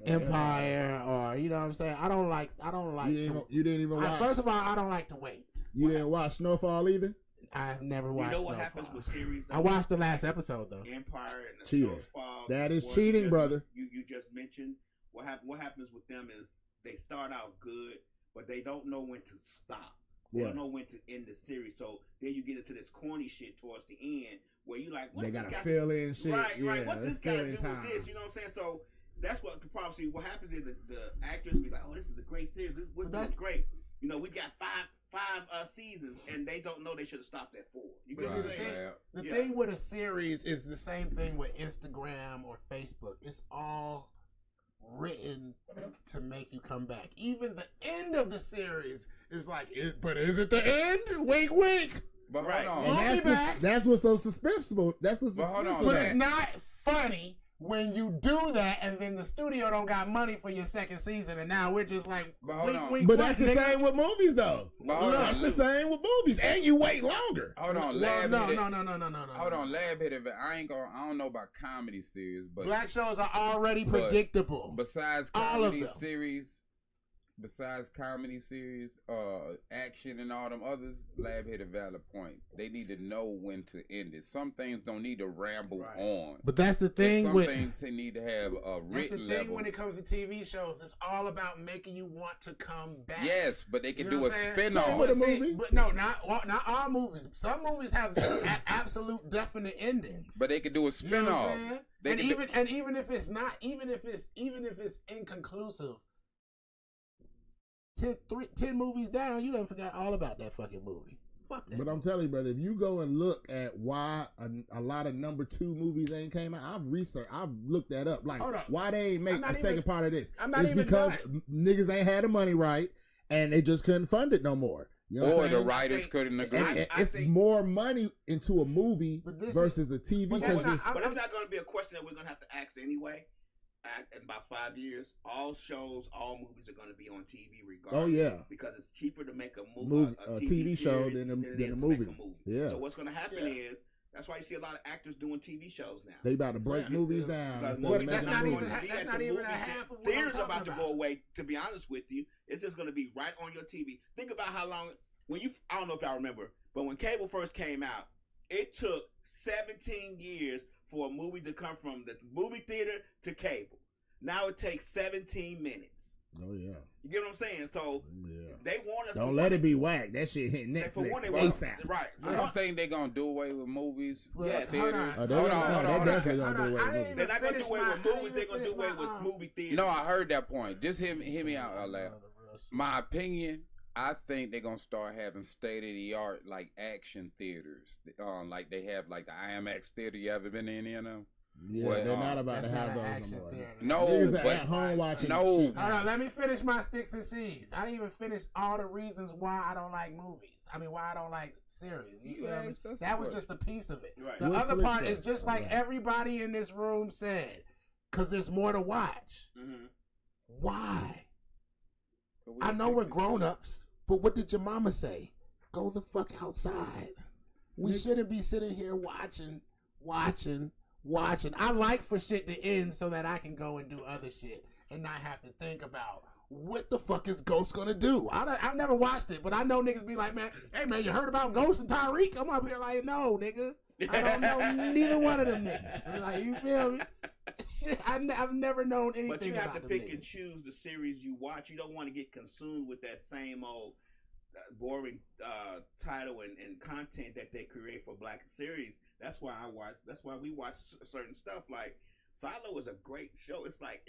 Empire, or you know what I'm saying. I don't like. You didn't even watch. First of all, I don't like to wait. You didn't watch Snowfall either. I've never watched. You know what Snowfall. happens with series? I watched the last episode though. Empire and the Cheating. Snowfall. That is what cheating, you brother. You just mentioned what happens with them is they start out good, but they don't know when to stop. They don't know when to end the series. So then you get into this corny shit towards the end where you like, what They this gotta guy fill in shit. Right. What this guy do filling with time. this? You know what I'm saying? So that's what the problem. See, what happens is the actors be like, oh, this is a great series. That's great. We got five seasons, and they don't know they should have stopped at 4. You get what I'm saying? The thing with a series is the same thing with Instagram or Facebook. It's all written to make you come back. Even the end of the series is like, but is it the end? Wink, wink. But Right. hold We'll on. be back. That's what's so suspenseful. That's what's But hold on, suspenseful. But it's not funny when you do that, and then the studio don't got money for your second season, and now we're just like, But hold wink, on. wink, But wink, that's the nigga. same with movies, though. But hold on. That's the same with movies, and you wait longer. Hold on, Well, Lab no. hit it. No. Hold on, Lab hit it. I don't know about comedy series, but Black shows are already predictable. besides All of comedy them. series, action and all them others, Lab hit a valid point. They need to know when to end it. Some things don't need to ramble on. But that's the And thing some with things they need to have a that's written the thing level. when it comes to TV shows. It's all about making you want to come back. Yes, but they can You know do a what I'm saying? spin Same off. with a See, movie. but no, not all movies. Some movies have absolute definite endings. But they could do a You know spin what off. I'm saying? And even if it's not, even if it's inconclusive, 10 movies down, you done forgot all about that fucking movie. Fuck that. But I'm telling you, brother, if you go and look at why a lot of number 2 movies ain't came out, I've looked that up. Like, Hold on. why they ain't make I'm not a second even- part of this? I'm not It's even because done. niggas ain't had the money right, and they just couldn't fund it no more. You know what Or I'm the saying? writers think- couldn't agree. And I it's think- more money into a movie But this versus a TV but because that's it's not- But it's not going to be a question that we're going to have to ask anyway. in about 5 years, all shows, all movies are going to be on TV regardless. Oh yeah, because it's cheaper to make a TV show series than a it is to movie. make a movie. Yeah. So what's going to happen is that's why you see a lot of actors doing TV shows now. They about to break movies down. Because that's not even a half of what theaters I'm are about talking to go away. To be honest with you, it's just going to be right on your TV. Think about how long I don't know if y'all remember, but when cable first came out, it took 17 years for a movie to come from the movie theater to cable. Now it takes 17 minutes. Oh yeah. You get what I'm saying? So they want us. Don't let it be whack. That shit hit Netflix ASAP. Right. I don't think they're gonna do away with movies. Yes. Theaters. Hold on. They definitely gonna do away with movies. They're not gonna do away with movies. They're gonna do away with movie theaters. No, I heard that point. Just hear me out, Alab. My opinion. I think they're gonna start having state of the art like action theaters, like they have like the IMAX theater. You ever been in any of them? Yeah, they're not about to have those no more. No, but at home watching. No, shit. Hold on, let me finish my sticks and seeds. I didn't even finish all the reasons why I don't like movies. I mean, why I don't like series. You feel me? That was just a piece of it. Right. The other part is just like everybody in this room said, because there's more to watch. Mm-hmm. Why? I know we're grown-ups, but what did your mama say? Go the fuck outside. We shouldn't be sitting here watching. I like for shit to end so that I can go and do other shit and not have to think about what the fuck is Ghost gonna do. I never watched it, but I know niggas be like, man, hey man, you heard about Ghost and Tyreek? I'm up here like, no, nigga. I don't know neither one of them niggas. Like, you feel me? Shit, I've never known anything. But you have to pick niggas. and choose the series you watch. You don't want to get consumed with that same old boring title and content that they create for black series. That's why we watch certain stuff. Like Silo is a great show. It's like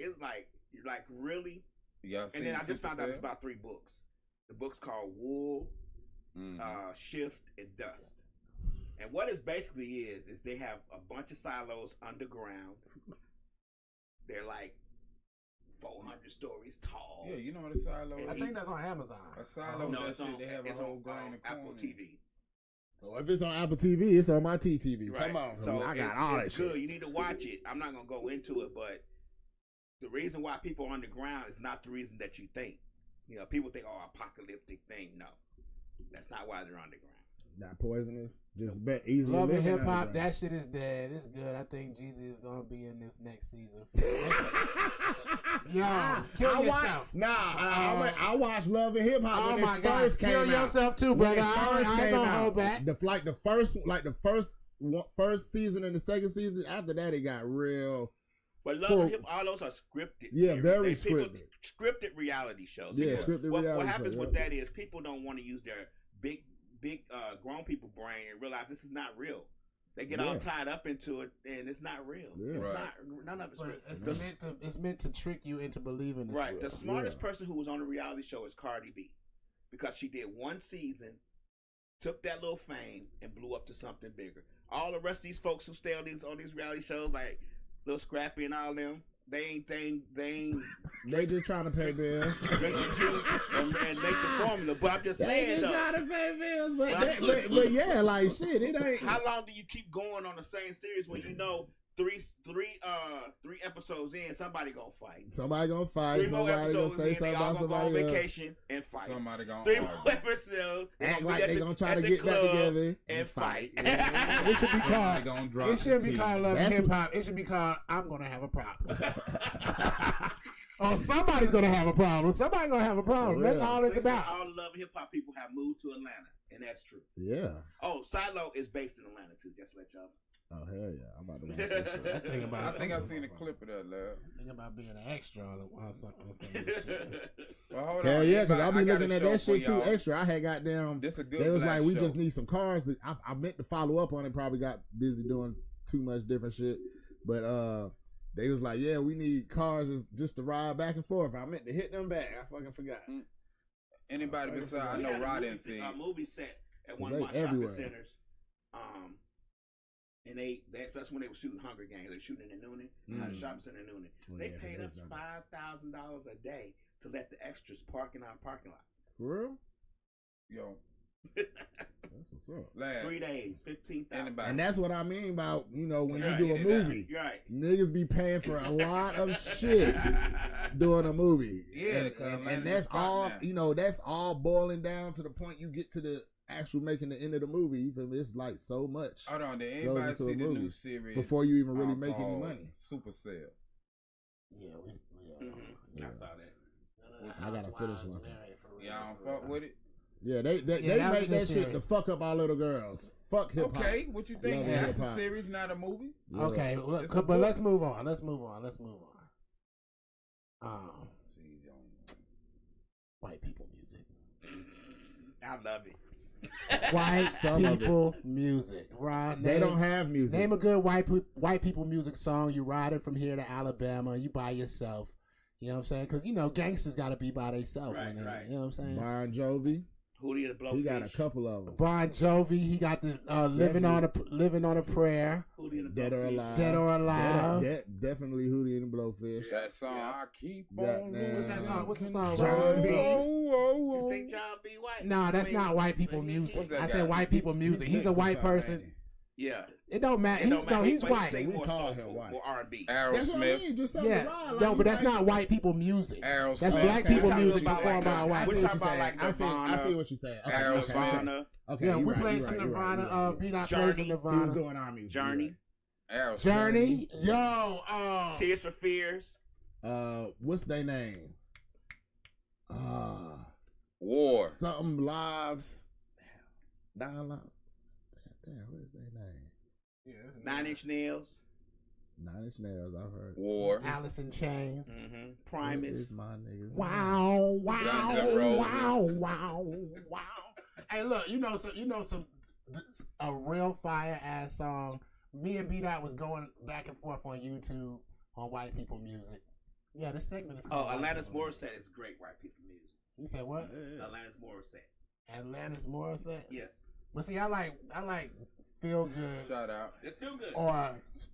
you're like really. Yeah. And then I just found out it's about 3 books. The book's called Wool, Shift, and Dust. And what it basically is they have a bunch of silos underground. They're like 400 stories tall. Yeah, you know what a silo is? I think that's on Amazon. A silo, no, that it's shit, on, they have a whole grain of Apple corn. TV. Oh, if it's on Apple TV, it's on my TTV. Right. Come on. So I got all that it's good. shit. You need to watch it. I'm not going to go into it, but the reason why people are underground is not the reason that you think. You know, people think, oh, apocalyptic thing. No, that's not why they're underground. Not poisonous. Just easily. Love and living Hip Hop, underground. that shit is dead. It's good. I think Jeezy is gonna be in this next season. Yo, kill yourself. I watched Love and Hip Hop when it first came out. Kill yourself too, brother. I ain't gonna hold back. The first season and the second season. After that, it got real. But Love and Hip Hop, all those are scripted. Yeah, series. very scripted. Scripted reality shows. Yeah, scripted reality shows. What happens with that is people don't want to use their big grown people brain and realize this is not real. They get all tied up into it, and it's not real. Yeah. It's Right. not. None of it's real. It's meant to trick you into believing it's Right. real. The smartest person who was on the reality show is Cardi B, because she did one season, took that little fame, and blew up to something bigger. All the rest of these folks who stay on these reality shows, like Lil Scrappy and all them, they ain't. They just trying to pay bills. Drink the juice and make the formula. But I'm just They saying, just though. trying to pay bills, but yeah, like shit, it ain't. How long do you keep going on the same series when you know three episodes in, somebody gonna fight? Somebody gonna fight. 3 more Somebody gonna episodes say in, something they all about gonna go on somebody else. vacation and fight. Somebody gonna 3 argue. more episodes. Act like they gonna try to get back together and fight. It should be Somebody called. gonna drop It shouldn't the be T. called Love and That's Hip Hop. It should be called I'm gonna have a problem. Oh, somebody's gonna have a problem. Somebody's gonna have a problem. Oh, That's yeah. all it's They say about. all the Love and Hip Hop people have moved to Atlanta, and that's true. Yeah. Oh, Silo is based in Atlanta too. Just to let y'all know. Oh hell yeah! I'm about to watch that shit. I think I seen a clip of that, lad. Think about being an extra on something. Shit. Well, hold Hell on. yeah, because I'll be I got looking a at show that shit for too y'all. extra. I had goddamn. This a good. They was black like, we show. just need some cars. I meant to follow up on it. Probably got busy doing too much different shit. But they was like, yeah, we need cars just to ride back and forth. I meant to hit them back. I fucking forgot. Anybody besides I We know had a Rod movie- didn't see. A movie set at one They of my shopping everywhere. centers. And that's when they were shooting Hunger Games. They were shooting in Noonan, at the shopping center in Noonan. Oh, They yeah, paid that's us done. $5,000 a day to let the extras park in our parking lot. For real? Yo, That's what's up. Last. 3 days, 15,000. Anybody. And that's what I mean about, when Right, you do a movie. Right. Niggas be paying for a lot of shit doing a movie. Yeah, and that's all, that's all boiling down to the point you get to the actual making the end of the movie. You feel me? It's like so much. Hold on, did anybody see the new series before you even really make any money? Supercell. Yeah, I saw that. I gotta finish one. Y'all don't fuck with it? Yeah, they make that shit to fuck up our little girls. Fuck hip hop. Okay, what you think? Love That's a hip-hop. series, not a movie. Yeah. Okay, but let's move on. Let's move on. White people music. I love it. White people music. Right? They don't have music. Name a good white people music song. You riding from here to Alabama. You by yourself. You know what I'm saying? Because, gangsters got to be by themselves. Right. You know what I'm saying? Bon Jovi. Hootie and the Blowfish. He got a couple of them. Bon Jovi. He got the living on a prayer. Hootie and the Dead or Blowfish. Alive. Dead or Alive. Definitely Hootie and the Blowfish. That song, I keep What's on. that song? What's the song? John B. You think John B. White? No, that's not white people music. I said white people music. He's a Nixon white song, person. ain't he? Yeah. It don't matter. He's white. Say We more call soulful, him white. more R&B. That's what I Aerosmith. mean. Just something Yeah. to ride. No, but that's not white people music. Aerosmith. That's black people Okay, music I see performed by a I white see We're what talking you're about saying. like I see what you're saying. Okay, Aerosmith. Nirvana. Okay, Yeah, you're we right, played you're some right, you're right, Nirvana. you're right. B-Dot Journey. played some He was Nirvana. doing our music. Journey. Aerosmith. Journey. Yo. Tears for Fears. What's their name? War. Something Lives. Down Lives. Damn, what is their name? Yeah, 9 Inch Nails. 9 Inch Nails, I've heard. War. Alice in Chains. Mm-hmm. What Primus. is my niggas? Wow, Guns wow, N' Roses. wow. Hey, look, some a real fire ass song. Me and B-Dot was going back and forth on YouTube on white people music. Yeah, this segment is called. Oh, White Alanis People Morissette is great white people music. Music. You said what? Alanis Morissette. Alanis Morissette. Yes. But see, I like feel good Shout out. It's still good. or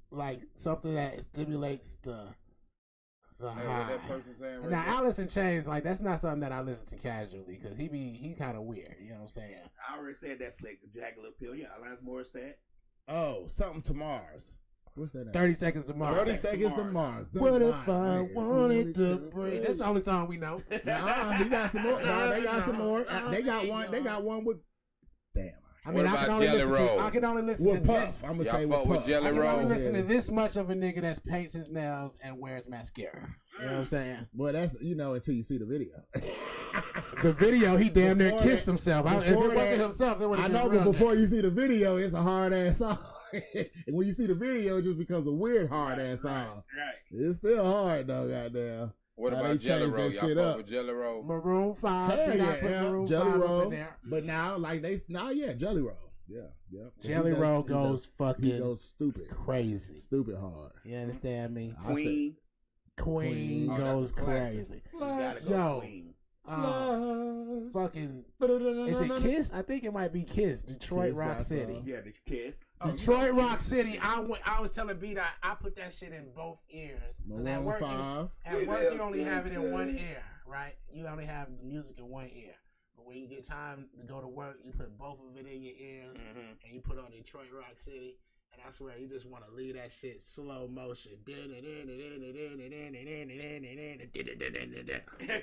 like something that stimulates the Hey, what high. that person saying right Now, there? Alice in Chains, like that's not something that I listen to casually because he kind of weird. You know what I'm saying? I already said that slick. Jagged Little Pill. Yeah, Alanis Morissette. Oh, something to Mars. What's that name? 30 Seconds to Mars. 30 Seconds to Mars. What if I wanted to break? That's the only song we know. Nah, he got some more. Nah, they got some more. They got one. They got one with. Damn. I mean, What I can about only Jelly listen to. Roll? I can only listen With to Puff. this. I'm gonna Y'all say fuck with with Puff. Jelly I can Roll? only listen Yeah. to this much of a nigga that paints his nails and wears mascara. You know what I'm saying? Well, that's until you see the video. The video, he damn near Before kissed that- himself. If it before wasn't that- himself, it would I have know, been but real before nigga. you see the video, it's a hard ass song. And when you see the video, it just becomes a weird hard ass song. Right. It's still hard though, goddamn. What How about they Jelly changed Roll? that Y'all shit fuck up. with Jelly Roll? Maroon 5. Hell They yeah, got put Maroon Jelly 5 up Roll. in there. But now, Jelly Roll. Yeah. Jelly Roll goes He fucking goes stupid. Crazy. Stupid hard. You understand me? I say- Queen. Queen Oh, goes that's a classic. crazy. You gotta go Yo. Queen. Fucking, is it Kiss? I think it might be Kiss. Detroit Kiss Rock got City. some. Yeah, the Kiss. Detroit Rock City. I was telling B that I put that shit in both ears. 'Cause at Maroon work, 5. at work you only have it in one ear, right? You only have the music in one ear. But when you get time to go to work, you put both of it in your ears, and you put on Detroit Rock City. And I swear, you just want to leave that shit slow motion.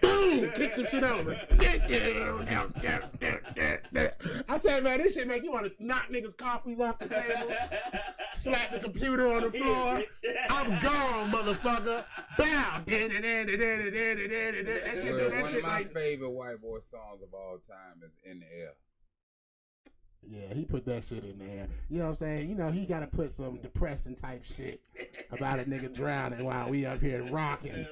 Boom! Kick some shit over. I said, man, this shit make you want to knock niggas' coffees off the table, slap the computer on the floor. I'm gone, motherfucker. Bow. That shit, Well, that one shit of my like. favorite white boy songs of all time is In the Air. Yeah, he put that shit in there. You know what I'm saying? You know, he got to put some depressing type shit about a nigga drowning while we up here rocking.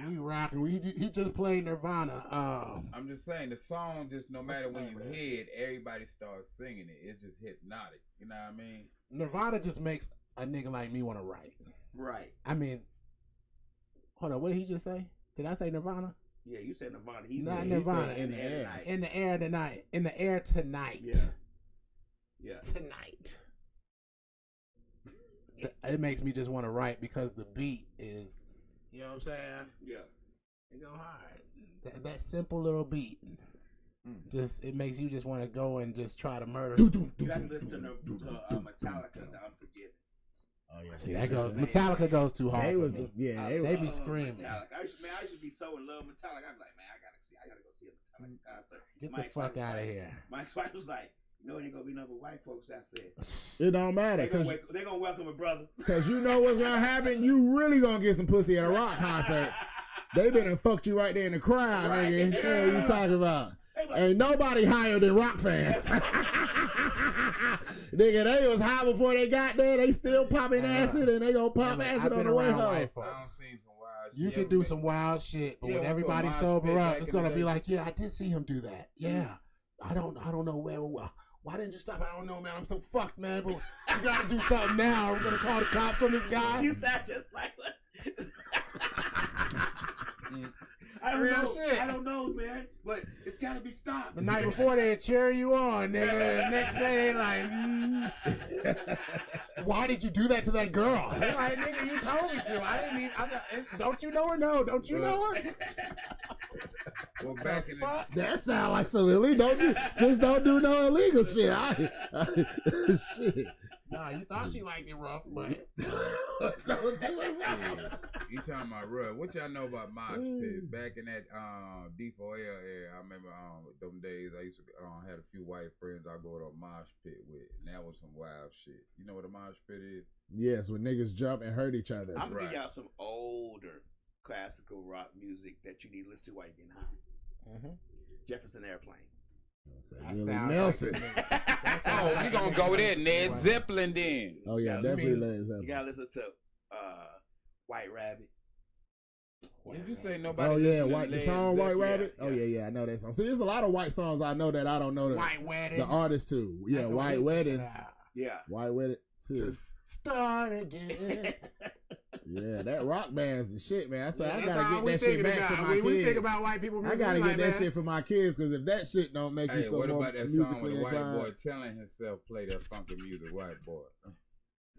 We rocking. He just played Nirvana. I'm just saying, the song just, no matter when you hear it, everybody starts singing it. It's just hypnotic. You know what I mean? Nirvana just makes a nigga like me want to write. Right. I mean, hold on. What did he just say? Did I say Nirvana? Yeah, you said Nirvana. He Not said Nirvana. in the air. In the air tonight. In the air tonight. Yeah. Tonight. It makes me just want to write because the beat is, you know what I'm saying? Yeah. It go hard. That simple little beat. Just it makes you just want to go and just try to murder. You got to listen to Metallica, The Unforgiven. Oh yeah, See, that goes. Metallica goes too hard. They was for me. they be screaming. Metallica. I used to be so in love with Metallica. I'm like, man, I gotta go see a Metallica concert. Get the fuck out of here. Mike's wife was like, no, it ain't gonna be nothing but white folks. I said, it don't matter because they gonna welcome a brother. Because you know what's gonna happen. You really gonna get some pussy at a rock concert. They been and fucked you right there in the crowd, nigga. What are you talking about? Ain't nobody higher than rock fans. Nigga, they was high before they got there. They still popping acid, and they gonna pop acid on the way home. You can do some wild shit, but when everybody sober up, it's gonna be like, yeah, I did see him do that. Yeah, I don't know where. Why didn't you stop? I don't know, man. I'm so fucked, man. But we gotta do something now. We're gonna call the cops on this guy. You sound just like what? I don't know, man. But it's gotta be stopped. The night before they cheer you on, nigga. The next day, why did you do that to that girl? They're like, nigga, you told me to. I didn't even. Don't you know her? No, don't you know her? Well, back in the that sound like some illegal. Don't do no illegal shit. Shit. Nah, you thought she liked it rough, but don't do it rough. You talking about rough? What y'all know about mosh pit? Back in that D4L era, I remember them days I used to had a few white friends I go to a mosh pit with, and that was some wild shit. You know what a mosh pit is? Yes, when niggas jump and hurt each other. I'm gonna give y'all some older classical rock music that you need to listen to while you're getting high. Jefferson Airplane. Willie Nelson. Oh, we gonna go there, Ned Zeppelin then. Oh yeah, definitely Led Zeppelin. You gotta listen to White Rabbit. Did you say nobody? Oh yeah, the song White Rabbit. Yeah. Oh yeah, I know that song. See, there's a lot of white songs I know that I don't know White Wedding. The artist too. Yeah, White Wedding. Yeah, White Wedding too. Start again. Yeah, that rock band's the shit, man. I gotta get that shit back for my kids. We think about white people. I gotta get that shit for my kids because if that shit don't make you so what more about that song with the white boy telling himself play that funky music, white boy?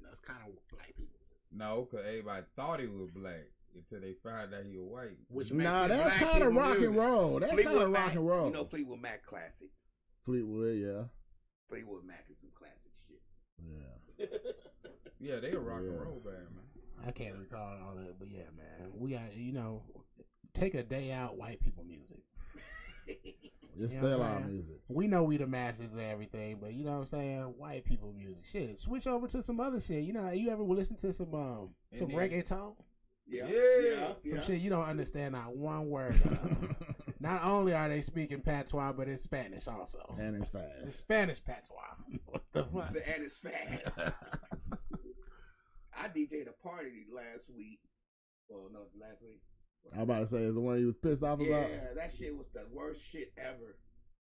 That's kind of black people. No, because everybody thought he was black until they found out he was white. Which makes that's kind of rock and roll. That's kind of rock and roll. You know Fleetwood Mac classic. Fleetwood, yeah. Fleetwood Mac is some classic shit. Yeah. Yeah, they a rock and roll band, man. I can't recall all that, but yeah, man. We got, take a day out white people music. It's still our music. We know we the masters of everything, but you know what I'm saying? White people music. Shit, switch over to some other shit. You know, you ever listen to some reggaeton? Yeah. Some shit you don't understand not one word of. Not only are they speaking patois, but it's Spanish also. And it's fast. It's Spanish patois. What the fuck? And it's fast. I DJ'd a party last week. Well, no, it's last week. I'm about to say, is the one you was pissed off about? Yeah, that shit was the worst shit ever.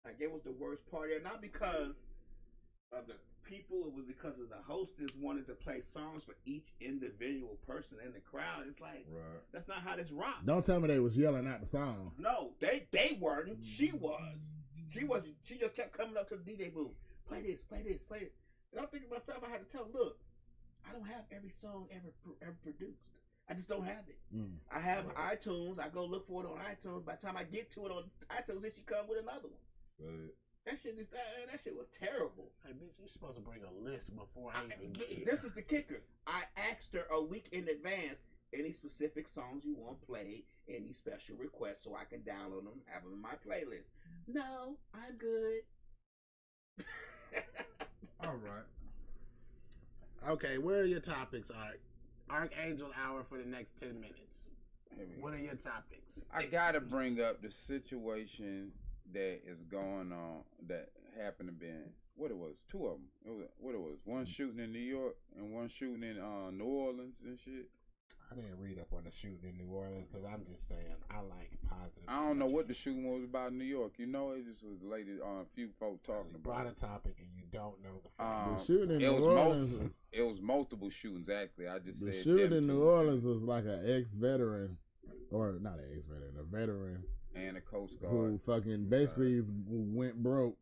Like, it was the worst party. And not because of the people, it was because of the hostess wanted to play songs for each individual person in the crowd. It's like, that's not how this rocks. Don't tell me they was yelling out the song. No, they weren't. She was. She just kept coming up to the DJ booth. Play this, play this, play it. And I'm thinking to myself, I had to tell them, look, I don't have every song ever produced. I just don't have it. I have iTunes. I go look for it on iTunes. By the time I get to it on iTunes, then she come with another one. That shit was terrible. Hey, bitch, you're supposed to bring a list before I even get here. This is the kicker. I asked her a week in advance, any specific songs you want played, any special requests so I can download them, have them in my playlist. No, I'm good. All right. Okay, where are your topics, Art? Archangel Hour for the next 10 minutes. What are your topics? I gotta bring up the situation that is going on that happened to be in, what it was, two of them. One shooting in New York and one shooting in New Orleans and shit. I didn't read up on the shooting in New Orleans because I'm just saying I like positive. I don't know what the shooting was about in New York. You know, it just was lately a few folk talking about. Brought a topic and you don't know the facts. The shooting in New Orleans. It was multiple shootings actually. I just said the shooting in New Orleans was like an ex-veteran, or not an ex-veteran, a veteran, and a Coast Guard who fucking basically went broke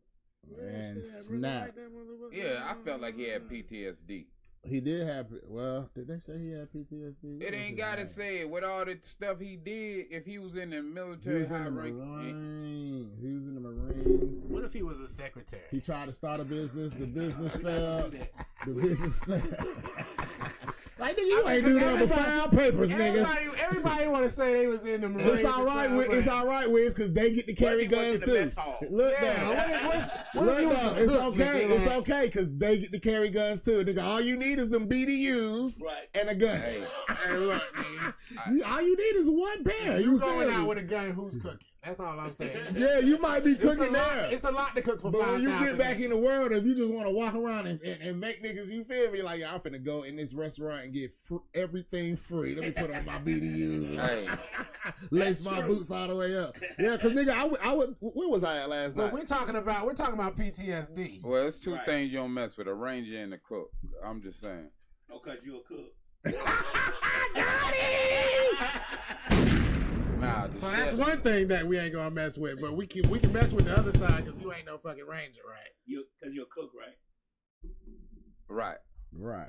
and snapped. Yeah, I felt like he had PTSD. He did have. Well, did they say he had PTSD? It ain't gotta say it. With all the stuff he did, if he was in the military, He was in the Marines. He was in the Marines. What if he was a secretary? He tried to start a business. The business failed. The business failed. Like, nigga, you ain't do nothing but file papers, nigga. Everybody want to say they was in the Marines. It's all right, it's all right, Wiz, because they get to carry guns too. Look down. Look down. It's okay. It's okay, because they get to carry guns too. Nigga, all you need is them BDUs and a gun. Hey, look, nigga. All you need is one pair. You going out with a gun, who's cooking? That's all I'm saying. Yeah, you might be cooking there. It's a lot to cook for. But when you get back in the world, if you just want to walk around and make niggas, you feel me? Like, I'm finna go in this restaurant and get everything free. Let me put on my BDUs and lace my boots all the way up. Yeah, because nigga, I would. Where was I at last night? We're talking about PTSD. Well, it's two things you don't mess with: a ranger and a cook. I'm just saying. Oh, cause you a cook. Got it. Nah, so that's one thing that we ain't gonna mess with, but we can mess with the other side because you ain't no fucking ranger, right? Cause you're a cook, right? Right.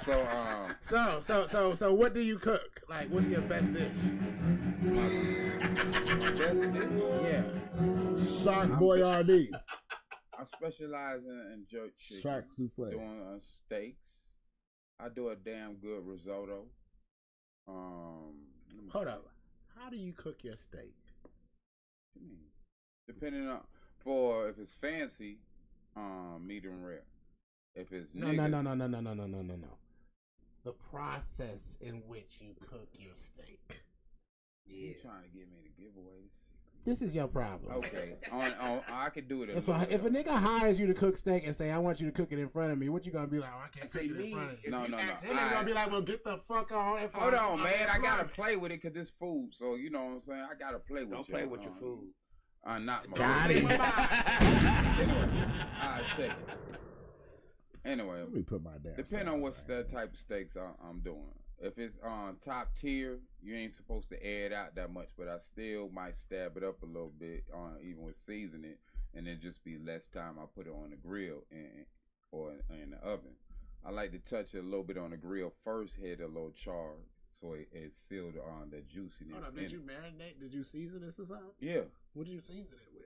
So what do you cook? Like, what's your best dish? Best dish? Yeah. Shark Boyardee. I specialize in jerk chicken. Shark souffle. Doing steaks. I do a damn good risotto. Hold up. How do you cook your steak? Depending on if it's fancy, medium rare. If it's no. The process in which you cook your steak. Yeah. You're trying to get me to give away the secret. This is your problem. Okay. I could do it. If a nigga hires you to cook steak and say, I want you to cook it in front of me, what you gonna be like? Oh, I can't cook it in front of you. No. Then they're gonna be like, well, get the fuck on. Hold on, man. I gotta play with it because it's food. So, you know what I'm saying? I gotta play with it. Don't play with your food. Not my Got it. Anyway, I'll check it. Anyway, let me put my damn. Depending on what type of steaks I'm doing. If it's top tier, you ain't supposed to add out that much, but I still might stab it up a little bit, even with seasoning, and then just be less time I put it on the grill or in the oven. I like to touch it a little bit on the grill first, hit a little char, so it sealed on the juiciness. Hold on, did you marinate? Did you season this or something? Yeah. What did you season it with?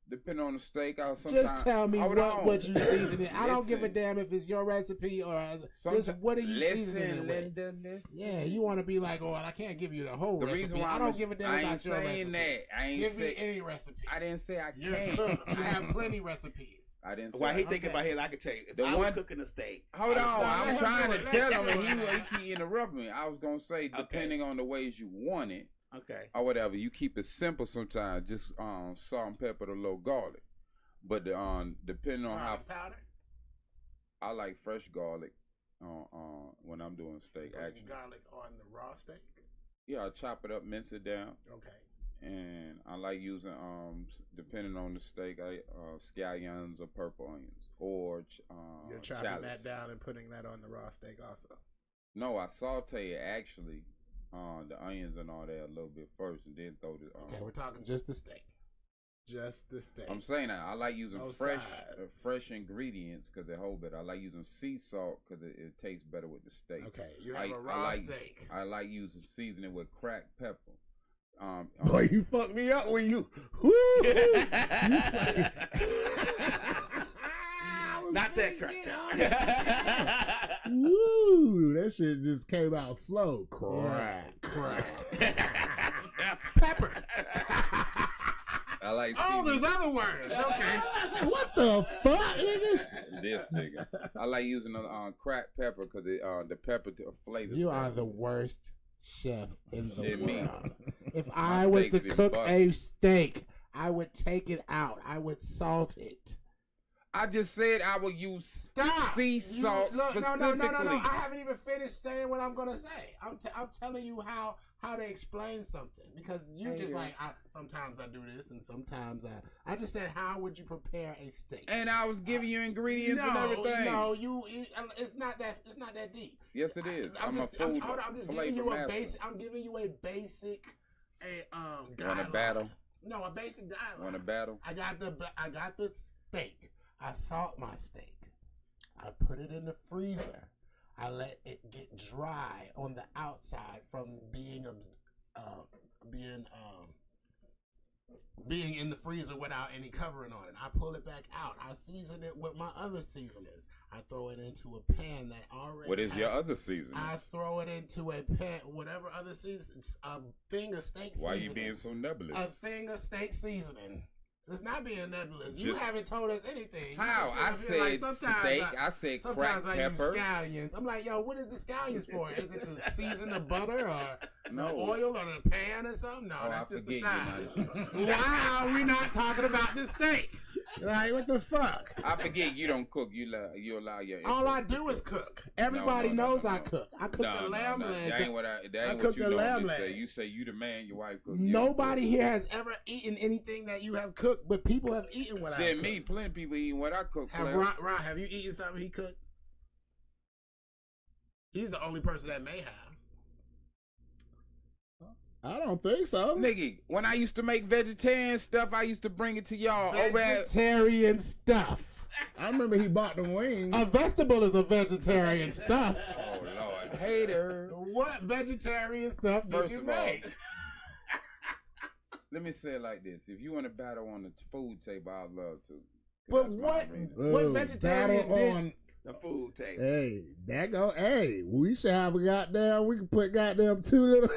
Depending on the steak, I'll sometimes... Just tell me what you season it. I don't give a damn if it's your recipe or just what are you seasoning it with? Yeah, you want to be like, oh, I can't give you the whole recipe. Reason why I don't give a damn about your recipe. I ain't give me any recipe. I didn't say I You're can't. cook. You have plenty recipes. I didn't say While he thinking about his, I could tell you. If I was cooking a steak. Hold on, I'm trying to tell him, and he keep interrupting me. I was going to say, depending on the ways you want it, or whatever, you keep it simple sometimes, just salt and pepper, a little garlic. But depending on how powder, I like fresh garlic when I'm doing steak. Actually, garlic on the raw steak. Yeah, I chop it up, mince it down. Okay. And I like using depending on the steak, scallions or purple onions or you're chopping that down and putting that on the raw steak also. No, I saute it actually, the onions and all that a little bit first, and then throw the. Okay, we're talking just the steak. Just the steak. I'm saying that I like using fresh ingredients because they hold better. I like using sea salt because it tastes better with the steak. Okay, you have a raw steak. I like using seasoning with cracked pepper. Boy, you fucked me up when you. You say. Not that crack. Woo! That shit just came out slow. Crack. Pepper. I like there's other words. Okay. I said, what the fuck, nigga? This nigga. I like using cracked pepper because the pepper flavor. You are the worst chef in the world. Me. If I was to cook a steak, I would take it out. I would salt it. I just said I would use sea salt specifically. No. I haven't even finished saying what I'm gonna say. I'm telling you how to explain something because you just like sometimes I do this and sometimes I just said how would you prepare a steak? And I was giving you ingredients and everything. No, it's not that deep. Yes, it is. I'm just giving you a basic. I'm giving you a basic guideline. Want a battle? No, a basic guideline. Want a battle? I got the steak. I salt my steak. I put it in the freezer. I let it get dry on the outside from being in the freezer without any covering on it. I pull it back out. I season it with my other seasonings. I throw it into a pan that already. What is your other seasoning? I throw it into a pan, whatever other seasons, a thing of steak seasoning. Why you being so nebulous? A thing of steak seasoning. It's not being nebulous. You haven't told us anything. How? I said like, steak. I said cracked pepper. Use scallions. I'm like, yo, what is the scallions for? Is it to season the butter or the oil or the pan or something? No, that's just the size. Why are we not talking about the steak? Like, what the fuck? I forget you don't cook. You allow your input. All I do is cook. Everybody knows I cook. I cook the lamb leg. That ain't what you normally say. You say you the man, your wife cooks. Nobody here has ever eaten anything that you have cooked, but people have eaten what I cook. Me, plenty of people eating what I cook. Ron, have you eaten something he cooked? He's the only person that may have. I don't think so. Nigga, when I used to make vegetarian stuff, I used to bring it to y'all. Vegetarian stuff. I remember he bought the wings. A vegetable is a vegetarian stuff. Oh, Lord. Hater. What vegetarian stuff did you make? Let me say it like this. If you want to battle on the food table, I'd love to. But what vegetarian dish? The food table. Hey, that go. Hey, we should have a goddamn. We can put goddamn two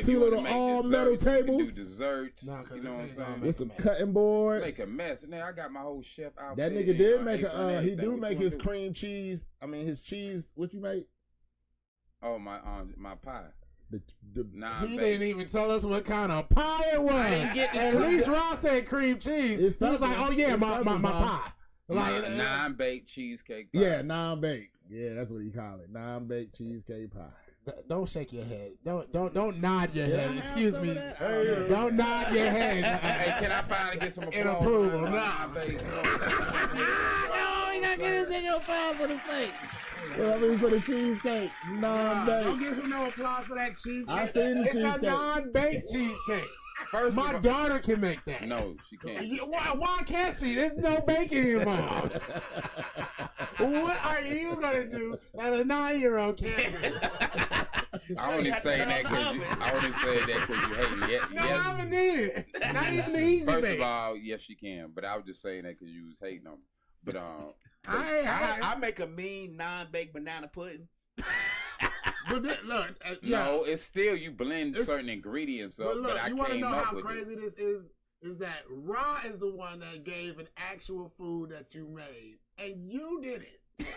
little all metal tables. Do desserts. You know what I'm saying? With some cutting boards. Make a mess. Now I got my whole chef out. That nigga did make a. He do make his cream cheese. I mean his cheese. What you make? Oh my pie. He didn't even tell us what kind of pie it was. At least Ross said cream cheese. He was like, oh yeah, my pie. Like non-baked cheesecake pie. Yeah, non-baked. Yeah, that's what he call it. Non-baked cheesecake pie. Don't shake your head. Don't nod your head. Excuse me. Don't nod your head. Hey, can I finally get some applause? In approval. No, he gotta get his nigga applause for the steak. Well, I mean for the cheesecake. Non-baked. Don't give him no applause for that cheesecake. I seen the cheesecake. It's a non-baked cheesecake. My daughter can make that. No, she can't. Why can't she? There's no baking involved. What are you gonna do that a 9-year-old can't do? I only say that because you hate me. No, I haven't needed it. Not even the easy First bake. of all, yes, she can. But I was just saying that because you was hating on me. But I make a mean non-baked banana pudding. But look, no, it's still you blend certain ingredients up. But look, I you want to know how with crazy this is? Is that Ra is the one that gave an actual food that you made, and you did it.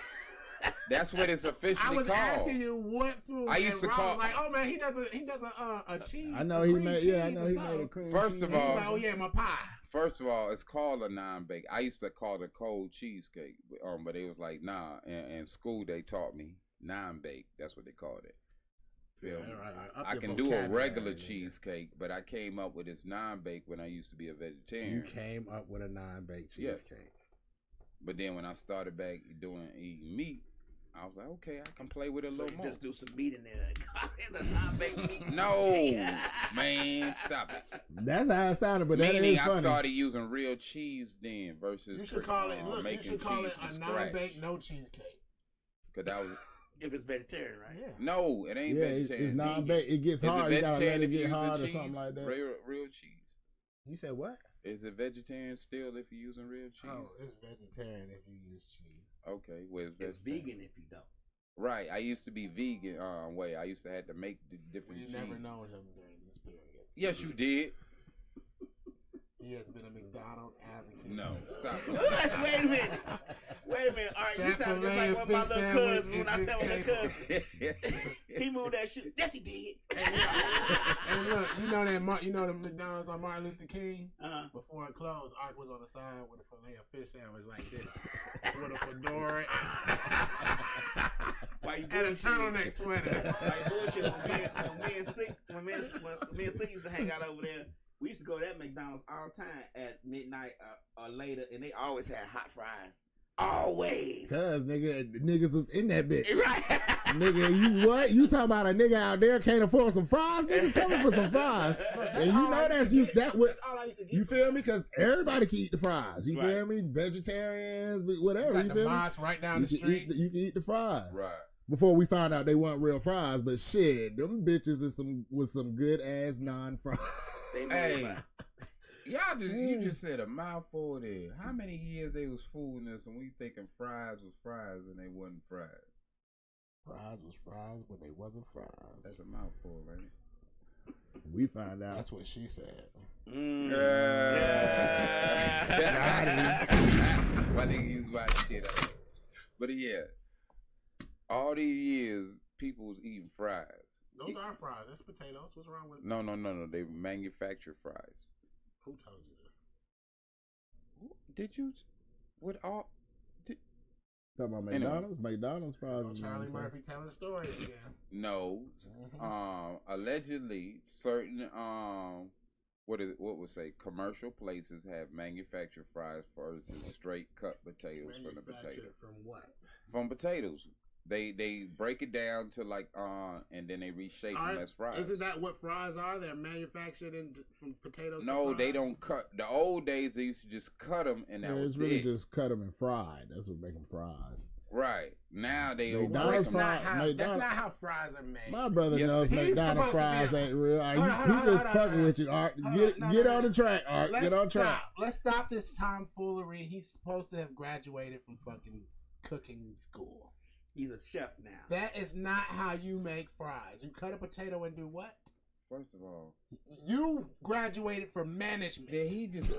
That's what it's officially called. I was asking you what food. I used to call. Was like, oh man, he does a cheese. I know he made. Yeah, I know he made a cream cheese. First of all, like, oh yeah, my pie. First of all, it's called a non-baked. I used to call it a cold cheesecake, but it was like nah. In school, they taught me non-baked. That's what they called it. Feel me? Right. I can do a regular cheesecake, but I came up with this non-baked when I used to be a vegetarian. You came up with a non-baked cheesecake. Yeah. But then when I started back eating meat, I was like, okay, I can play with it a little more. Just do some meat in there. The non-baked meat. No, man, stop it. That's how it sounded, but that is funny. I started using real cheese then versus. You should call it. Look, you should call it a non-baked no cheesecake. Cause that was. If it's vegetarian, right? Yeah. No, it ain't vegetarian. It's non-baked. It gets hard. You gotta let it get hard or something like that. Real cheese. You said what? Is it vegetarian still if you're using real cheese? Oh, it's vegetarian if you use cheese. Okay, well, it's vegan if you don't. Right, I used to be vegan. I used to have to make the different. You never known him during this period. Yes, you did. He has been a McDonald's advocate. No, stop. Wait a minute. All right, you sound just like one of my little cousins when I said with her cousin. He moved that shit. Yes, he did. And look, you know the McDonald's on Martin Luther King? Before it closed, Ark was on the side with a filet of fish sandwich like this. With a fedora. And a turtleneck sweater. Like bullshit. When me and Slick used to hang out over there, we used to go to that McDonald's all the time at midnight or later, and they always had hot fries. Always. Cause niggas was in that bitch. Right. Nigga, you what? You talking about a nigga out there can't afford some fries? Niggas coming for some fries. And you know that's you. That what That's all I used to get. you feel me? Because everybody can eat the fries. You feel me? Vegetarians, whatever. You You got feel the me? Moss right down the You can street. you can eat the fries. Right. Before we found out they weren't real fries, but shit, them bitches is some good ass non-fries. Hey, y'all you just said a mouthful there. How many years they was fooling us and we thinking fries was fries and they wasn't fries? Fries was fries, but they wasn't fries. That's a mouthful, right? We found out. That's what she said. My nigga used my shit out. But yeah, all these years people was eating fries. Those are fries. That's potatoes. What's wrong with it? No. They manufacture fries. Who told you this? Did you? What all? Talking about Anyway. McDonald's? McDonald's fries. Oh, Charlie Murphy telling stories again. No. Allegedly, certain what would say commercial places have manufactured fries versus straight cut potatoes from the potato. Manufactured from what? From potatoes. They break it down to like and then they reshape them as fries. Isn't that what fries are? They're manufactured from potatoes. No, to they fries? don't cut. The old days they used to just cut them and that Yeah, was it's really it. just cut them and fried. That's what make them fries. Right. Now they McDonald's break 'em. fries. That's not how fries are made. My brother Yes, knows he's McDonald's supposed to fries be- ain't real. Hold on, He hold just on, fucking hold on. with you, Art. Hold Get on, no, get no, on no. the track, Art. Get on track. Let's stop this tomfoolery. He's supposed to have graduated from fucking cooking school. He's a chef now. That is not how you make fries. You cut a potato and do what? First of all, You graduated from management. did he just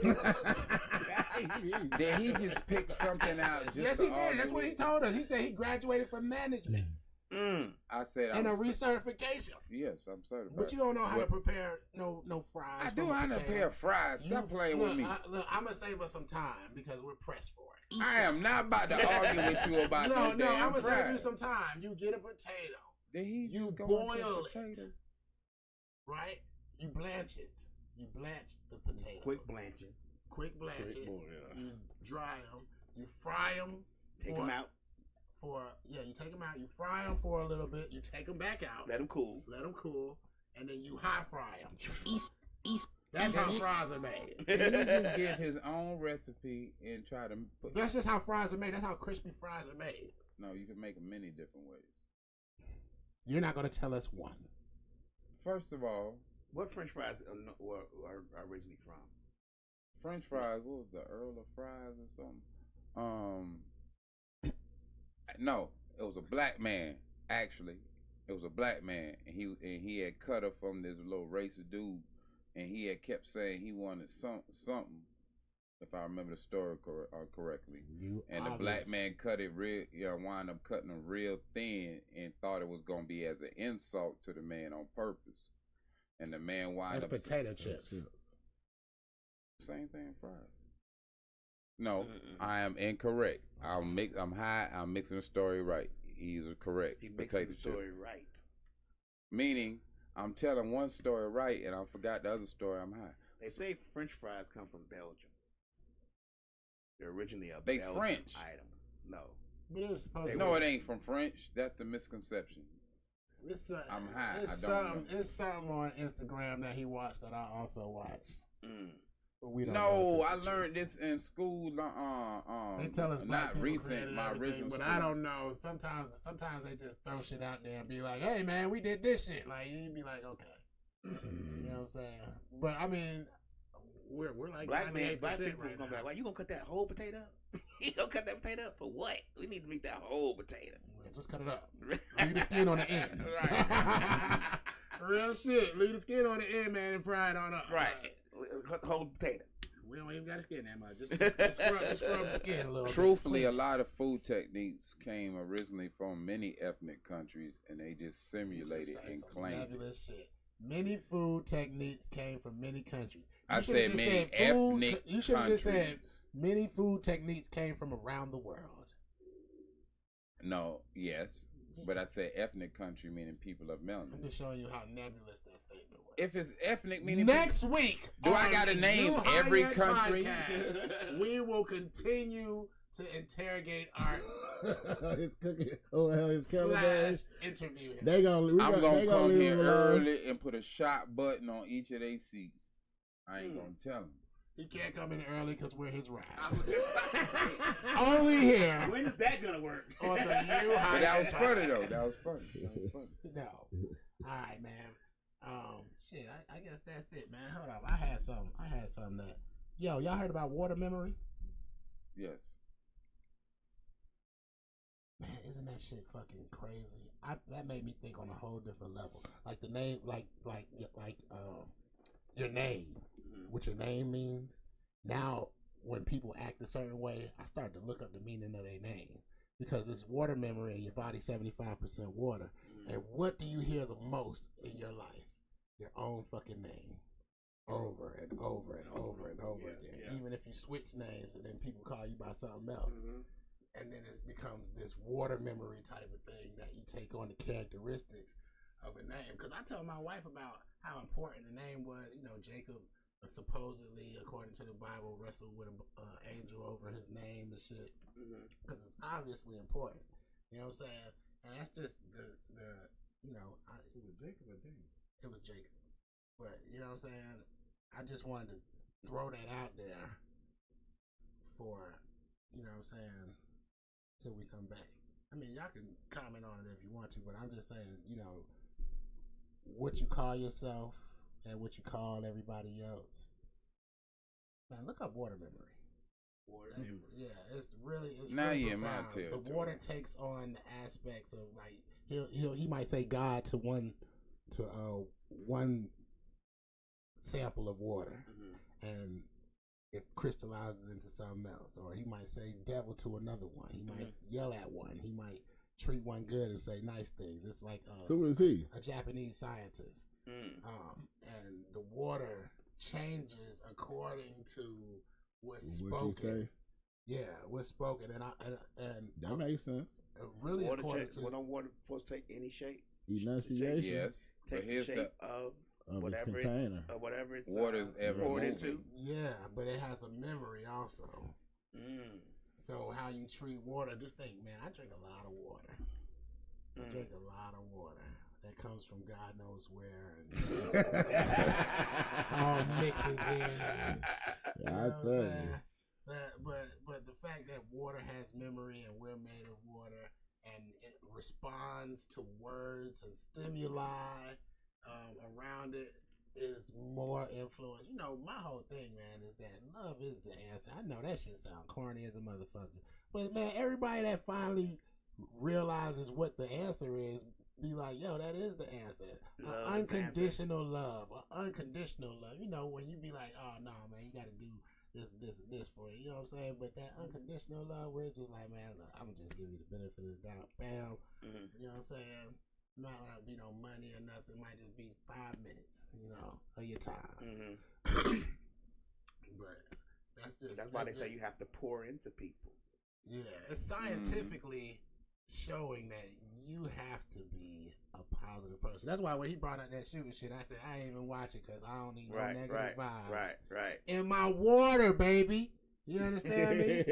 pick something out? Just Yes, to he did. argue That's what with? he told us. He said he graduated from management I said and a I'm recertification. yes, I'm certified. But you don't know how to What- prepare no fries. I do from a how to potato. prepare fries. Stop playing with me. I'm gonna save us some time because we're pressed for it. I am not about to argue with you about No, no damn I'm gonna save you fries. some time. You get a potato, Did he you just go boil into it. potatoes? right? You blanch it. You blanch the potatoes. Quick blanching. Quick blanch Quick it. boil, yeah. You dry them. You fry them. Take them out. You take them out. You fry them for a little bit. You take them back out. Let them cool. Let them cool, and then you high fry them. That's how fries are made. Did he just give his own recipe and try to put? That's just how fries are made. That's how crispy fries are made. No, you can make them many different ways. You're not gonna tell us one. First of all, What French fries are originally from? French fries. What was the Earl of Fries or something? No, it was a black man. Actually, it was a black man, and he had cut her from this little racist dude, and he had kept saying he wanted something. If I remember the story correctly, and the black man cut it real, wound up cutting them real thin, and thought it was gonna be as an insult to the man on purpose, and the man wound That's up potato chips. Same thing, fries. No, I am incorrect. I'm high. I'm mixing the story right. He's correct. He makes the story right. Meaning, I'm telling one story right, and I forgot the other story. I'm high. They say French fries come from Belgium. They're originally a They Belgian French. item. No. But it's supposed to No, it ain't from French. That's the misconception. It's, I'm high. It's I don't know. It's something on Instagram that he watched that I also watched. But we don't No, know if I it's the learned this in school. They tell us black not people recent. created My everything, original but school. I don't know. Sometimes they just throw shit out there and be like, "Hey, man, we did this shit." Like you'd be like, "Okay," you know what I'm saying? But I mean, we're like Black 98% people right gonna be now. like, "Why you gonna cut that whole potato up? You gonna cut that potato up for what? We need to make that whole potato." Yeah, just cut it up. Leave the skin on the end. Right. Real shit. Leave the skin on the end, man, and fry it on up. Right. Cut the whole potato. We don't even got to skin that much. Just scrub the skin a little bit. Truthfully, a Clean. lot of food techniques came originally from many ethnic countries, and they just simulated Just say and some claimed it. nebulous shit. Many food techniques came from many countries. I should've said just many said ethnic You should have countries. just said many food techniques came from around the world. No, yes, but I said ethnic country, meaning people of I'm melanin. just showing you how nebulous that statement was. If it's ethnic, meaning Next week, Do I on gotta the name New High every Yet country? Podcast, we will continue to interrogate Art his cookie. Oh hell, his slash Calabash. interview him. They gonna. I'm gonna come leave here him alone. early and put a shot button on each of their seats. I ain't gonna tell him. He can't come in early because we're his ride. I was just about to say, Only here when is that gonna work? on the new High But that Yet was funny Podcast. though. That was funny. No. All right, man. Shit. I guess that's it, man. Hold up. I had something that. Yo, y'all heard about water memory? Yes. Man, isn't that shit fucking crazy? That made me think on a whole different level. Like the name, like your name, what your name means. Now, when people act a certain way, I start to look up the meaning of their name because it's water memory and your body's 75% water. And what do you hear the most in your life? Your own fucking name. Over and over and over and over again. Yeah. Even if you switch names and then people call you by something else. And then it becomes this water memory type of thing that you take on the characteristics of a name. Because I told my wife about how important the name was. You know, Jacob supposedly, according to the Bible, wrestled with an angel over his name and shit. Because it's obviously important. You know what I'm saying? And that's just the you know. It was Jacob or James? It was Jacob. But, you know what I'm saying? I just wanted to throw that out there for, you know what I'm saying, till we come back. I mean, y'all can comment on it if you want to, but I'm just saying, you know, what you call yourself and what you call everybody else. Man, look up water memory. Water memory. Yeah, it's really Now really you in my profound. territory. The water takes on the aspects of like he might say God to one sample of water, and it crystallizes into something else. Or he might say devil to another one. He might yell at one. He might treat one good and say nice things. It's like Who is he? a Japanese scientist. And the water changes according to what's What spoken. you say? Yeah, what's spoken, and That makes sense. really Water according change. to What don't water supposed to take any shape? Enunciation Yes. But Takes the here's shape the of of its whatever container. whatever it's water's ever poured moving. into. yeah, but it has a memory also. So how you treat water, just think, man, I drink a lot of water. I drink a lot of water. That comes from God knows where, and all mixes in. I tell you. But the fact that water has memory and we're made of water and it responds to words and stimuli around it is more influence. You know, my whole thing, man, is that love is the answer. I know that shit sound corny as a motherfucker. But, man, everybody that finally realizes what the answer is, be like, yo, that is the answer. Unconditional love. Unconditional love. You know, when you be like, oh, no, man, you got to do this for it. You know what I'm saying? But that unconditional love, where it's just like, man, look, I'm going to just give you the benefit of the doubt. Bam. You know what I'm saying? Might not be no money or nothing. It might just be 5 minutes, you know, of your time. But that's why they say you have to pour into people. Yeah, it's scientifically showing that you have to be a positive person. That's why when he brought up that shooting shit, I said I ain't even watch it because I don't need no negative vibes. Right. In my water, baby. You understand me?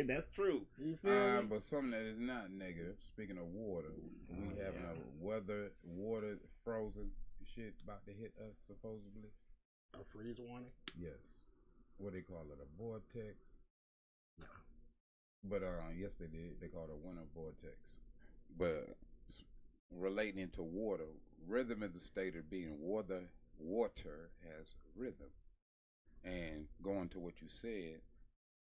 That's true. You feel me? But something that is not negative. Speaking of water, we having a water frozen shit about to hit us supposedly. A freeze warning? Yes. What they call it? A vortex? No. But yes, they did. They call it a winter vortex. But relating to water, rhythm is the state of being. Water has rhythm. And going to what you said,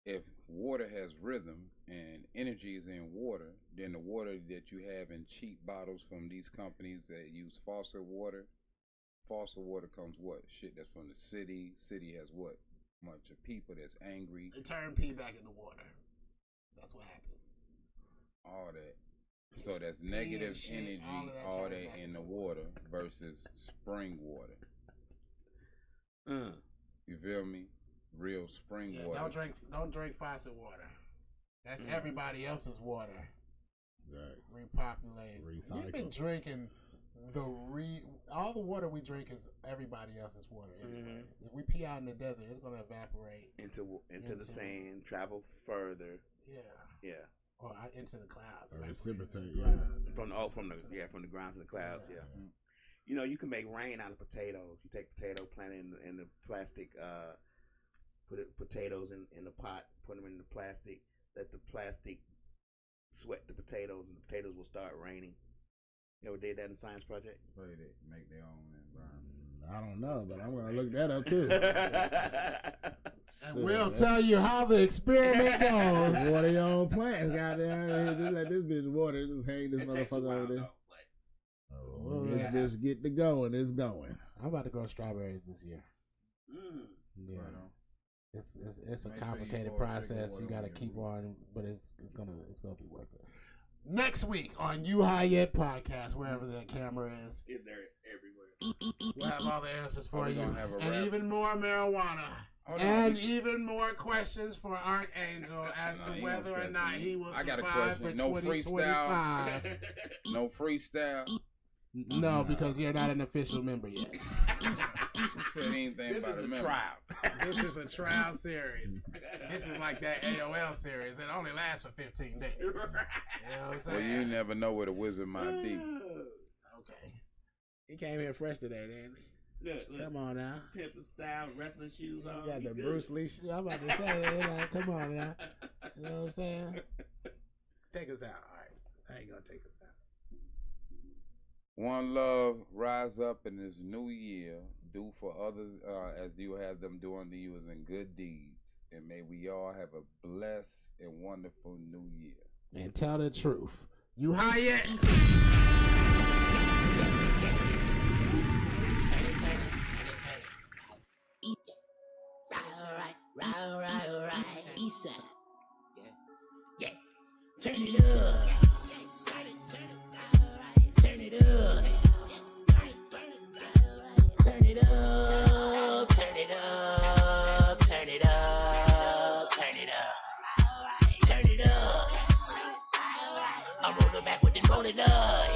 if water has rhythm and energy is in water, then the water that you have in cheap bottles from these companies that use faucet water comes what? Shit that's from the city. City has what? Bunch of people that's angry. They turn pee back into water. That's what happens. All that. So that's negative energy, all that in the water versus spring water. You feel me? Real spring water. Don't drink faucet water. That's everybody else's water. Right. Repopulate. Recycle. We've been drinking all the water we drink is everybody else's water. If we pee out in the desert, it's gonna evaporate into the sand, travel further. Yeah. Yeah. Or into the clouds. Or Like, precipitate, right. From the ground to the clouds. Yeah. You know, you can make rain out of potatoes. You take potato, plant it in the plastic. Potatoes in the pot. Put them in the plastic. Let the plastic sweat the potatoes, and the potatoes will start raining. You ever did that in the science project? Play that, make their own environment. I don't know, but I'm gonna look that up too. And we'll tell you how the experiment goes. Water your own plants, goddamn. Just let this bitch water. Just hang this It takes a motherfucker while, over there. though, Oh, let's just get to going. It's going. I'm about to grow strawberries this year. Yeah. Right on. It's a Make sure you complicated pour sugar process. water You got to on your keep root. on, but it's gonna be worth it. Next week on You High Yet podcast, wherever that camera is, They're everywhere. we'll have all the answers for we you, gonna have a and rap? even more marijuana, Hold on. and even more questions for Archangel as Nah, to he whether gonna or not stress he me. will I got a survive for question. No 2025. No freestyle. No, because you're not an official member yet. Who said anything This about is a member? trial. This is a trial series. This is like that AOL series. It only lasts for 15 days. You know what I'm Well, saying? you never know where the wizard might be. Okay. He came here fresh today, didn't he? Look, Come on now. pimp style, wrestling shoes on. You got You the good. Bruce Lee shit. I'm about to say, like, come on now. You know what I'm saying? Take us out. All right. I ain't going to take us out. One love, rise up in this new year. Do for others as you have them do unto you in good deeds. And may we all have a blessed and wonderful new year. And tell the truth. You high yet? Right. East side. Yeah. Turn it up. Turn it up. Turn it up. Turn it up. Turn it up. Turn it up. Turn it up. I'm rolling back with it, roll it up.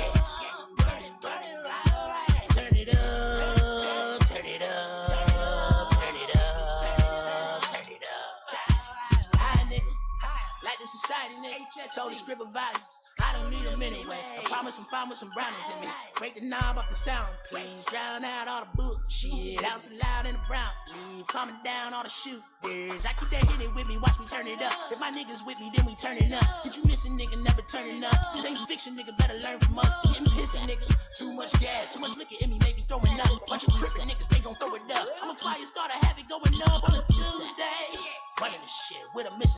Turn it up. Turn it up. Turn it up. Turn it up. High nigga. Like the society nigga. Told the script of values. I don't need them anyway. I promise I'm fine with some brownies in me. Break the knob off the sound, please. Drown out all the bullshit. Out so loud in the brown. Leave calming down all the shooters. I keep that hitting with me, watch me turn it up. If my niggas with me, then we turn it up. Did you miss a nigga never turning up? This ain't fiction, nigga, better learn from us. Get me pissing, nigga. Too much gas, too much liquor in me, maybe throwing up. Bunch of tripping niggas, they gon' throw it up. I'm a fire starter, have it going up on a Tuesday. Running the shit with a missing.